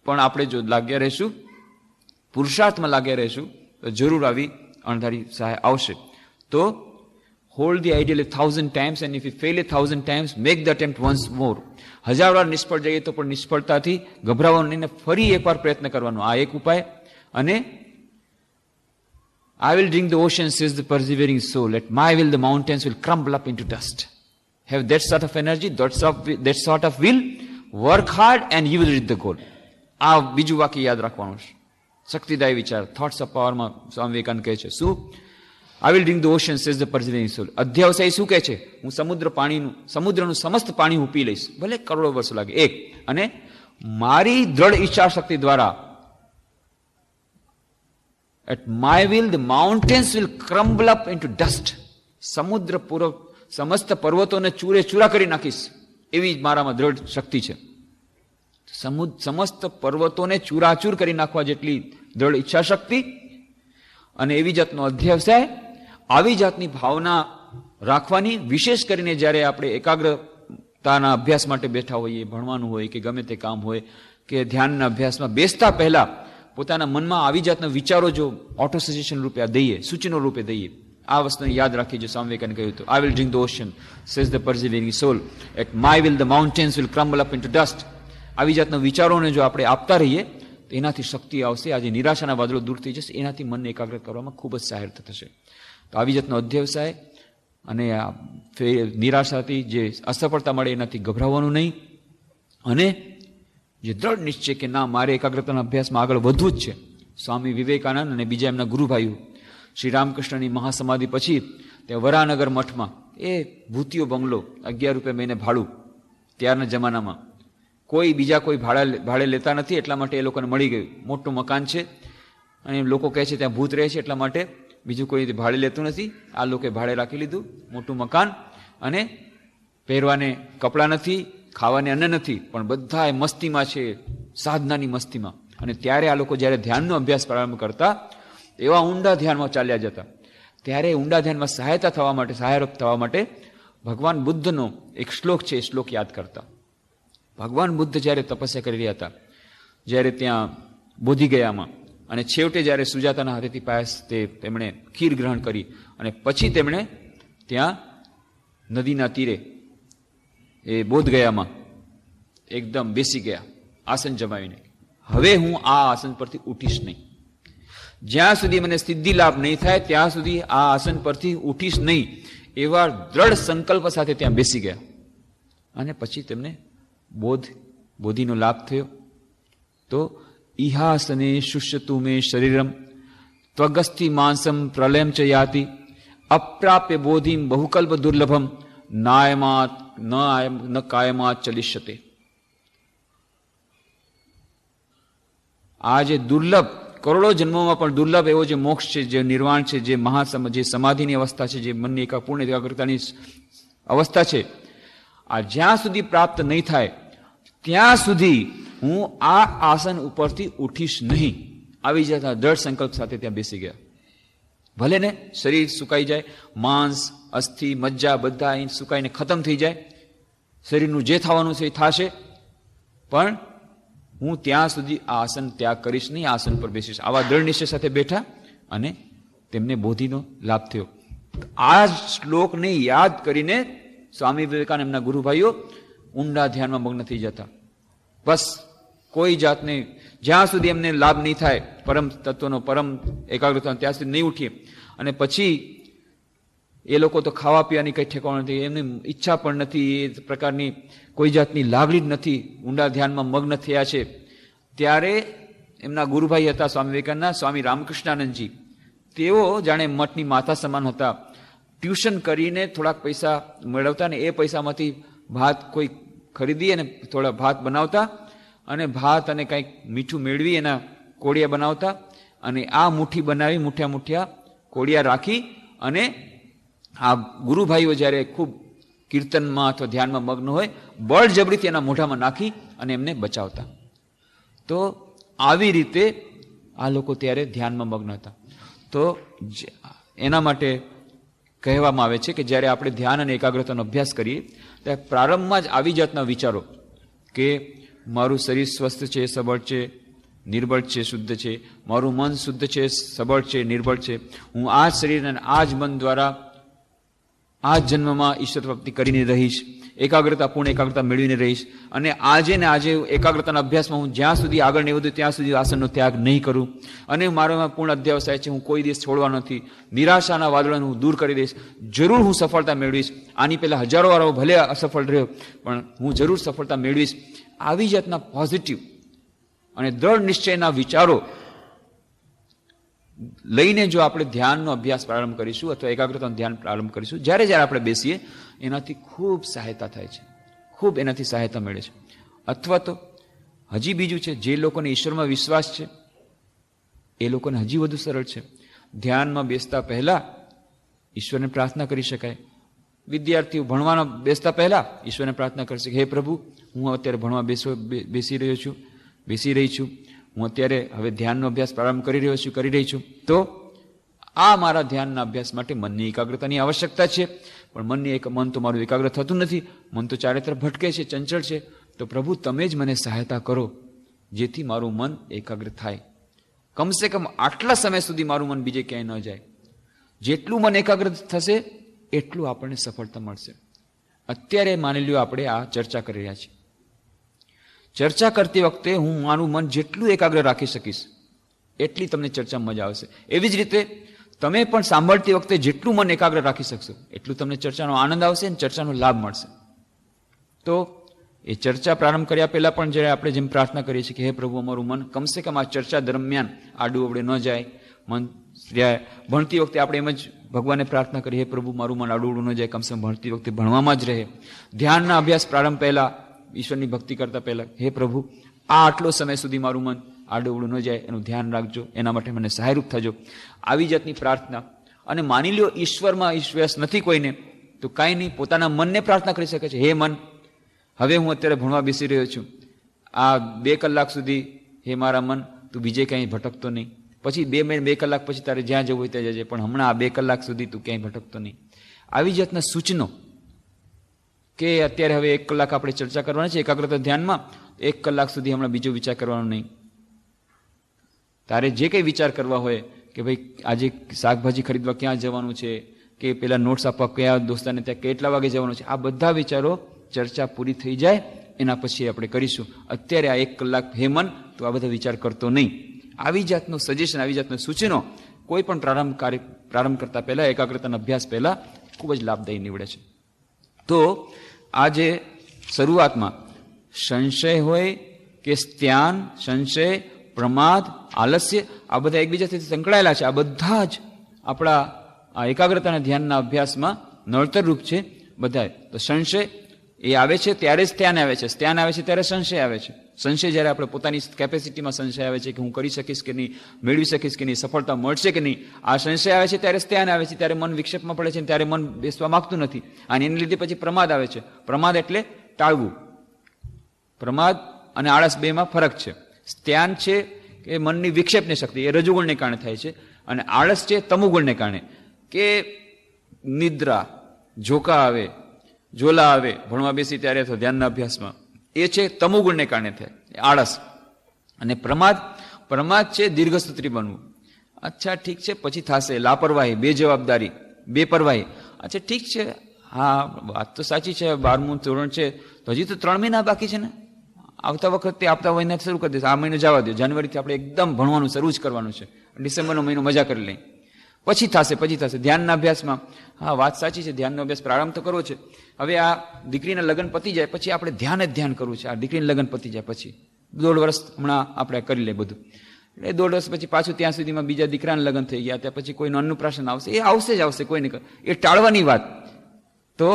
S1: પણ આપણે જો લાગ્યા રહીશું, પુરુષાર્થમાં લાગ્યા રહીશું, તો જરૂર આવી અણધારી સહાય આવશે. તો hold the ideal 1000 times and if you fail 1000 times, make the attempt once more. 1000 વાર નિષ્ફળ જઈએ તો પણ નિષ્ફળતાથી ગભરાવાનું નહીં, ફરી એકવાર પ્રયત્ન કરવાનો, આ એક ઉપાય. અને I will drink the ocean, says the persevering soul. At my will the mountains will crumble up into dust. Have that sort of energy, that sort of will, work hard and you will reach the goal. આ બીજું વાક્ય યાદ રાખવાનું છે. શક્તિદાયી વિચાર, thoughts of પાવરમાં સ્વામી વિવેકાનંદ કહે છે શું? I will drink the ocean, says the persevering soul. અધ્યવસાય શું કહે છે? હું સમુદ્રનું સમસ્ત પાણી હું પી લઈશ, ભલે કરોડો વર્ષો લાગે. એક, અને મારી દ્રઢ ઈચ્છા શક્તિ દ્વારા, at my will the mountains will crumble up into dust. સમુદ્ર સમસ્ત પર્વતોને ચૂરે ચૂરા કરી નાખીશ, એવી મારામાં દ્રઢ શક્તિ છે. સમસ્ત પર્વતોને ચૂરાચૂર કરી નાખવા જેટલી દ્રઢ ઈચ્છા શક્તિ અને એવી જાતનો અધ્યવસાય, આવી જાતની ભાવના રાખવાની. વિશેષ કરીને જ્યારે આપણે એકાગ્રતાના અભ્યાસ માટે બેઠા હોઈએ, ભણવાનું હોય કે ગમે તે કામ હોય કે ધ્યાનના અભ્યાસમાં બેસતા પહેલા પોતાના મનમાં આવી જાતના વિચારો જો ઓટો સજેશન રૂપે દઈએ, સૂચનો રૂપે દઈએ, આ વસ્તુને યાદ રાખીજો. સ્વામી વિવેકાનંદે કહ્યું હતું, I will drink the ocean, says the persevering soul, at my will the mountains will crumble up into dust. આવી જાતના વિચારોને જો આપણે આપતા રહીએ તો એનાથી શક્તિ આવશે. આજે નિરાશાના વાદળો દૂર થઈ જશે, એનાથી મનને એકાગ્ર કરવામાં ખૂબ જ સહાયતા થશે. તો આવી જાતનો અધ્યવસાય અને આ નિરાશાથી જે અસફળતા મળે એનાથી ગભરાવાનું નહીં, અને જે દ્રઢ નિશ્ચય કે ના, મારે એકાગ્રતાના અભ્યાસમાં આગળ વધવું જ છે. સ્વામી વિવેકાનંદ અને બીજા એમના ગુરુભાઈઓ શ્રી રામકૃષ્ણની મહાસમાધિ પછી ત્યાં વરાનગર મઠમાં એ ભૂતિયો બંગલો, 11 રૂપિયા મહિને ભાડું, ત્યારના જમાનામાં બીજા કોઈ ભાડે લેતા નથી, એટલા માટે એ લોકોને મળી ગયું. મોટું મકાન છે અને લોકો કહે છે ત્યાં ભૂત રહે છે, એટલા માટે બીજું કોઈ ભાડે લેતું નથી. આ લોકોએ ભાડે રાખી લીધું મોટું મકાન, અને પહેરવાને કપડાં નથી, ખાવાને અન્ન નથી, પણ બધા મસ્તીમાં છે, સાધનાની મસ્તીમાં. અને ત્યારે આ લોકો જ્યારે ધ્યાનનો અભ્યાસ પ્રારંભ કરતા, એવા ઊંડા ધ્યાનમાં ચાલ્યા જતા. ત્યારે ઊંડા ધ્યાનમાં સહાયરૂપ થવા માટે ભગવાન બુદ્ધનો એક શ્લોક છે, એ શ્લોક યાદ કરતા. ભગવાન બુદ્ધ જ્યારે તપસ્યા કરી રહ્યા હતા, જ્યારે ત્યાં બોધિગયામાં, અને છેવટે જ્યારે સુજાતાના હાથેથી પાયસ તેમણે ખીર ગ્રહણ કરી, અને પછી તેમણે ત્યાં નદીના તીરે એ બોધગયામાં એકદમ બેસી ગયા આસન જમાવીને. હવે હું આ આસન પરથી ઉઠીશ નહીં, જ્યાં સુધી મને સિદ્ધિ લાભ નહીં થાય ત્યાં સુધી આ આસન પરથી ઉઠીશ નહીં, એવા દ્રઢ સંકલ્પ સાથે ત્યાં બેસી ગયા. અને પછી તેમને બોધિનો લાભ થયો. તો ઇહાસને શુષ્યતુ મે શરીરમ ત્વગસ્થી માંસમ પ્રલયમ ચ યાતિ અપ્રાપ્ય બોધિમ બહુકલ્પ દુર્લભમ નાયમાત ન કાયમાત ચલિષ્યતે. આ જે દુર્લભ, કરોડો જન્મોમાં પણ દુર્લભ એવો જે મોક્ષ છે, જે નિર્વાણ છે, જે સમાધિની અવસ્થા છે, જે મનની પૂર્ણ એકાગ્રતાની અવસ્થા છે, આ જ્યાં સુધી પ્રાપ્ત નહીં થાય ત્યાં સુધી હું આ આસન ઉપરથી ઉઠીશ નહીં. આવી જતા દ્રઢ સંકલ્પ સાથે ત્યાં બેસી ગયા. ભલે ને શરીર સુકાઈ જાય, માંસ, અસ્થિ, મજ્જા બધા અહીં સુકાઈને ખતમ થઈ જાય, શરીરનું જે થવાનું છે એ થશે, પણ હું ત્યાં સુધી આ આસન ત્યાગ કરીશ નહીં, આસન પર બેસીશ. આવા દ્રઢ નિશ્ચય સાથે બેઠા અને તેમને બોધિનો લાભ થયો. આ શ્લોકને યાદ કરીને સ્વામી વિવેકાનંદ એમના ગુરુભાઈઓ ઊંડા ધ્યાનમાં મગ્ન થઈ જતા. બસ કોઈ જાતને જ્યાં સુધી એમને લાભ નહીં થાય પરમ તત્વનો, પરમ એકાગ્રતા, ત્યાં સુધી નહીં ઉઠીએ. અને પછી એ લોકો તો ખાવા પીવાની કંઈ ઠેકાણું નથી, એમની ઈચ્છા પણ નથી, એ પ્રકારની કોઈ જાતની લાગણી જ નથી, ઊંડા ધ્યાનમાં મગ્ન થયા છે. ત્યારે એમના ગુરુભાઈ હતા સ્વામી વિવેકાનંદના, સ્વામી રામકૃષ્ણાનંદજી. તેઓ જાણે મઠની માતા સમાન હતા. ટ્યુશન કરીને થોડાક પૈસા મેળવતા, ને એ પૈસામાંથી ભાત કોઈ ખરીદી અને થોડા ભાત બનાવતા, અને ભાત અને કંઈક મીઠું મેળવી એના કોળિયા બનાવતા, અને આ મુઠ્ઠી બનાવી મુઠ્ઠા કોળિયા રાખી, અને આ ગુરુભાઈઓ જ્યારે ખૂબ કીર્તનમાં અથવા ધ્યાનમાં મગ્ન હોય, બળજબરીથી એના મોઢામાં નાખી અને એમને બચાવતા. તો આવી રીતે આ લોકો ત્યારે ધ્યાનમાં મગ્ન હતા. તો એના માટે કહેવામાં આવે છે કે જ્યારે આપણે ધ્યાન અને એકાગ્રતાનો અભ્યાસ કરીએ ત્યારે પ્રારંભમાં જ આવી જાતના વિચારો કે મારું શરીર સ્વસ્થ છે, સબળ છે, નિર્બળ છે, શુદ્ધ છે, મારું મન શુદ્ધ છે, સબળ છે, નિર્બળ છે, હું આ જ શરીર અને આ જ મન દ્વારા આ જ જન્મમાં ઈશ્વર પ્રાપ્તિ કરીને રહીશ, પૂર્ણ એકાગ્રતા મેળવીને રહીશ, અને આજે ને આજે એકાગ્રતાના અભ્યાસમાં હું જ્યાં સુધી આગળ નહીં વધું ત્યાં સુધી આસનનો ત્યાગ નહીં કરું, અને મારામાં પૂર્ણ અધ્યાવસાય છે, હું કોઈ દિવસ છોડવાનો નથી, નિરાશાના વાદળોને હું દૂર કરી દઈશ, જરૂર હું સફળતા મેળવીશ, આની પહેલાં હજારો વાર ભલે અસફળ રહ્યો પણ હું જરૂર સફળતા મેળવીશ. આવી જાતના પોઝિટિવ અને દ્રઢ નિશ્ચયના વિચારો લઈને જો આપણે ધ્યાનનો અભ્યાસ પ્રારંભ કરીશું અથવા એકાગ્રતાનો ધ્યાન પ્રારંભ કરીશું, જ્યારે આપણે બેસીએ એનાથી ખૂબ સહાયતા થાય છે, ખૂબ એનાથી સહાયતા મળે છે. અથવા તો હજી બીજું છે, જે લોકોને ઈશ્વરમાં વિશ્વાસ છે એ લોકોને હજી વધુ સરળ છે. ધ્યાનમાં બેસતા પહેલા ઈશ્વરને પ્રાર્થના કરી શકાય. વિદ્યાર્થીઓ ભણવાના બેસતા પહેલા ઈશ્વરને પ્રાર્થના કરશે કે હે પ્રભુ, હું અત્યારે ભણવા બેસી રહી છું, હું અત્યારે હવે ધ્યાનનો અભ્યાસ પ્રારંભ કરી રહી છું. તો આ મારા ધ્યાનના અભ્યાસ માટે મનની એકાગ્રતાની આવશ્યકતા છે, પણ મન તો મારું એકાગ્ર થતું નથી, મન તો ચારે તરફ ભટકે છે, ચંચળ છે. તો પ્રભુ તમે જ મને સહાયતા કરો જેથી મારું મન એકાગ્ર થાય, કમસે કમ આટલા સમય સુધી મારું મન બીજે ક્યાંય ન જાય. જેટલું મન એકાગ્ર થશે એટલું આપણને સફળતા મળશે. અત્યારે માની લ્યો આપણે આ ચર્ચા કરી રહ્યા છીએ. ચર્ચા કરતી વખતે હું મારું મન જેટલું એકાગ્ર રાખી શકીશ એટલી તમને ચર્ચામાં મજા આવશે. એવી જ રીતે તમે પણ સાંભળતી વખતે જેટલું મન એકાગ્ર રાખી શકશો એટલું તમને ચર્ચાનો આનંદ આવશે અને ચર્ચાનો લાભ મળશે. તો એ ચર્ચા પ્રારંભ કર્યા પહેલા પણ જ્યારે આપણે જેમ પ્રાર્થના કરીએ છીએ કે હે પ્રભુ, અમારું મન કમસે કમ આ ચર્ચા દરમિયાન આડું અવડે ન જાય. મન ભણતી વખતે આપણે એમ જ ભગવાનને પ્રાર્થના કરીએ, હે પ્રભુ મારું મન આડું ન જાય, કમસે કમ ભણતી વખતે ભણવામાં જ રહે. ધ્યાનના અભ્યાસ પ્રારંભ પહેલા, ઈશ્વરની ભક્તિ કરતા પહેલા, હે પ્રભુ આ આટલો સમય સુધી મારું મન આડું ન જાય એનું ધ્યાન રાખજો, એના માટે મને સહાયરૂપ થજો. આવી જાતની પ્રાર્થના. અને માની લ્યો ઈશ્વરમાં વિશ્વાસ નથી કોઈને, તો કાંઈ નહીં, પોતાના મનને પ્રાર્થના કરી શકે છે. હે મન, હવે હું અત્યારે ભણવા બેસી રહ્યો છું, આ 2 કલાક સુધી હે મારા મન તું બીજે ક્યાંય ભટકતો નહીં. પછી 2 કલાક પછી તારે જ્યાં જવું હોય ત્યાં જજે, પણ હમણાં આ 2 કલાક સુધી તું ક્યાંય ભટકતો નહીં. આવી જાતના સૂચનો કે અત્યારે હવે 1 કલાક આપણે ચર્ચા કરવાની છે એકાગ્રતા ધ્યાનમાં, 1 કલાક સુધી હમણાં બીજો વિચાર કરવાનો નહીં. તારે જે કંઈ વિચાર કરવા હોય કે ભાઈ આજે શાકભાજી ખરીદવા ક્યાં જવાનું છે, કે પેલા નોટ્સ આપવા કયા દોસ્તાને ત્યાં કેટલા વાગે જવાનું છે, આ બધા વિચારો ચર્ચા પૂરી થઈ જાય એના પછી આપણે કરીશું. અત્યારે આ 1 કલાક હે મન તો આ બધા વિચાર કરતો નહીં. આવી જાતનું સજેશન, આવી જાતનું સૂચનો કોઈ પણ પ્રારંભ કરતા પહેલા, એકાગ્રતાના અભ્યાસ પહેલા ખૂબ જ લાભદાયી નીવડે છે. તો આજે શરૂઆતમાં સંશય હોય કે ધ્યાન, સંશય, પ્રમાદ, આલસ્ય આ બધા એકબીજાથી સંકળાયેલા છે. આ બધા જ આપણા આ એકાગ્રતાના ધ્યાનના અભ્યાસમાં નડતરરૂપ છે બધા. તો સંશય એ આવે છે ત્યારે જ ધ્યાન આવે છે, ધ્યાન આવે છે ત્યારે સંશય આવે છે. સંશય જ્યારે આપણે પોતાની કેપેસિટીમાં સંશય આવે છે કે હું કરી શકીશ કે નહીં, મેળવી શકીશ કે નહીં, સફળતા મળશે કે નહીં, આ સંશય આવે છે ત્યારે ધ્યાન આવે છે, ત્યારે મન વિક્ષેપમાં પડે છે, ત્યારે મન બેસવા માંગતું નથી. અને એને લીધે પછી પ્રમાદ આવે છે. પ્રમાદ એટલે ટાળવું. પ્રમાદ અને આળસ બેમાં ફરક છે. ધ્યાન છે કે મનની વિક્ષેપની શક્તિ, એ રજુગુણને કારણે થાય છે. અને આળસ છે તમુગુણને કારણે, કે નિદ્રા, ઝોકા આવે, ઝોલા આવે ભણવા બેસી ત્યારે અથવા ધ્યાનના અભ્યાસમાં, એ છે તમુગુણને કારણે થાય આળસ. અને પ્રમાદ છે દીર્ઘસૂત્રી બનવું. અચ્છા ઠીક છે, પછી થશે લાપરવાહી, બેજવાબદારી, બેપરવાહી. અચ્છા ઠીક છે, હા વાત તો સાચી છે, 12મું ધોરણ છે તો હજી તો 3 મહિના બાકી છે ને, આવતા વખતે આપતા મહિના શરૂ કરી દેશે. આ મહિનો જવા દો, જાન્યુઆરીથી આપણે એકદમ ભણવાનું શરૂ જ કરવાનું છે, ડિસેમ્બરનો મહિનો મજા કરી લઈ, પછી થશે. ધ્યાનના અભ્યાસમાં હા વાત સાચી છે, ધ્યાનનો અભ્યાસ પ્રારંભ તો કરવો છે. હવે આ દીકરીના લગ્ન પતી જાય પછી આપણે ધ્યાન કરવું છે. આ દીકરીના લગ્ન પતી જાય પછી 1.5 વર્ષ હમણાં આપણે કરી લઈએ બધું, એટલે 1.5 વર્ષ પછી પાછું ત્યાં સુધીમાં બીજા દીકરાના લગ્ન થઈ ગયા, ત્યાં પછી કોઈનું અન્નપ્રાશન આવશે, એ આવશે જ આવશે, કોઈ નહીં, એ ટાળવાની વાત. તો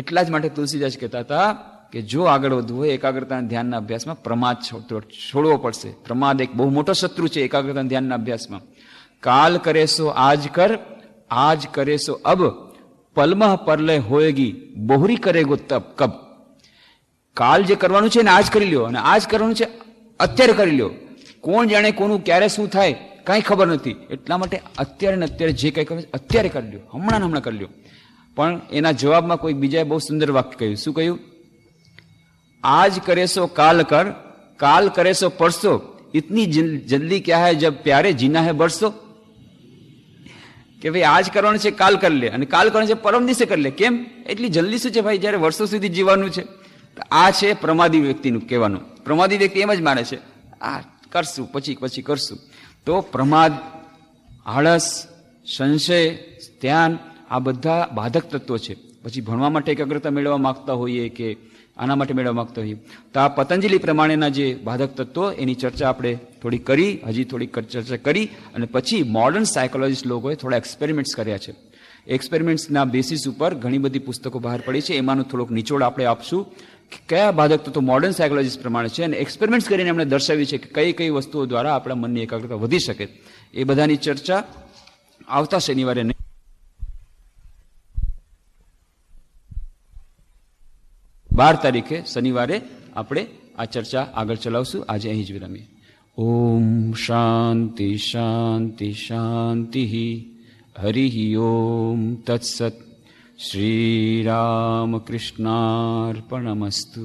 S1: એટલા જ માટે તુલસીદાસ કહેતા હતા કે જો આગળ વધવું હોય એકાગ્રતાના ધ્યાનના અભ્યાસમાં પ્રમાદ છોડવો પડશે. પ્રમાદ એક બહુ મોટો શત્રુ છે એકાગ્રતાના ધ્યાનના અભ્યાસમાં. કાલ કરે સો આજ કર, આજ કરે સો અબ, પલમહ પરલય હોયગી, બહોરી કરેગો તબ કબ. કાલ જે કરવાનું છે ને આજ કરી લ્યો, અને આજ કરવાનું છે અત્યારે કરી લ્યો. કોણ જાણે કોનું ક્યારે શું થાય કાંઈ ખબર નથી, એટલા માટે અત્યારે ને અત્યારે જે કંઈ કરે અત્યારે કરી લ્યો, હમણાં કરી લ્યો. પણ એના જવાબમાં કોઈ બીજાએ બહુ સુંદર વાક્ય કહ્યું. શું કહ્યું? આજ કરે સો કાલ કર, કાલ કરે સો પરસો, ઇતની જલ્દી ક્યા હૈ જબ પ્યારે જીના હૈ બરસો. કે ભાઈ આજ કરવાનું છે કાલ કરી લે, અને કાલ કરવાનું છે પરમ દિવસે કરી લે. કેમ એટલી જલ્દી શું છે ભાઈ, જ્યારે વર્ષો સુધી જીવવાનું છે. આ છે પ્રમાદી વ્યક્તિનું કહેવાનું. પ્રમાદી વ્યક્તિ એમ જ માને છે આ કરશું પછી કરશું. તો પ્રમાદ, આળસ, સંશય, ધ્યાન આ બધા બાધક તત્વો છે. પછી ભણવા માટે એકાગ્રતા મેળવવા માંગતા હોઈએ કે આના માટે મેળવવા માંગતા હોઈએ, તો આ પતંજલિ પ્રમાણેના જે બાધક તત્વો એની ચર્ચા આપણે થોડી કરી, હજી થોડીક ચર્ચા કરી, અને પછી મોડર્ન સાયકોલોજીસ્ટ લોકોએ થોડા એક્સપેરિમેન્ટ્સ કર્યા છે. એક્સપેરિમેન્ટ્સના બેસિસ ઉપર ઘણી બધી પુસ્તકો બહાર પડી છે. એમાંનું થોડોક નિચોડ આપણે આપશું કે કયા બાધક તત્વો મોડર્ન સાયકોલોજીસ્ટ પ્રમાણે છે, અને એક્સપેરિમેન્ટ્સ કરીને એમણે દર્શાવી છે કે કઈ વસ્તુઓ દ્વારા આપણા મનની એકાગ્રતા વધી શકે. એ બધાની ચર્ચા આવતા શનિવારે 12 તારીખે શનિવારે આપણે આ ચર્ચા આગળ ચલાવશું. આજે અહીં જ વિરમીએ. ઓમ શાંતિ શાંતિ શાંતિ. હરિ ઓમ તત્સત. શ્રી રામ કૃષ્ણાર્પણમસ્તુ.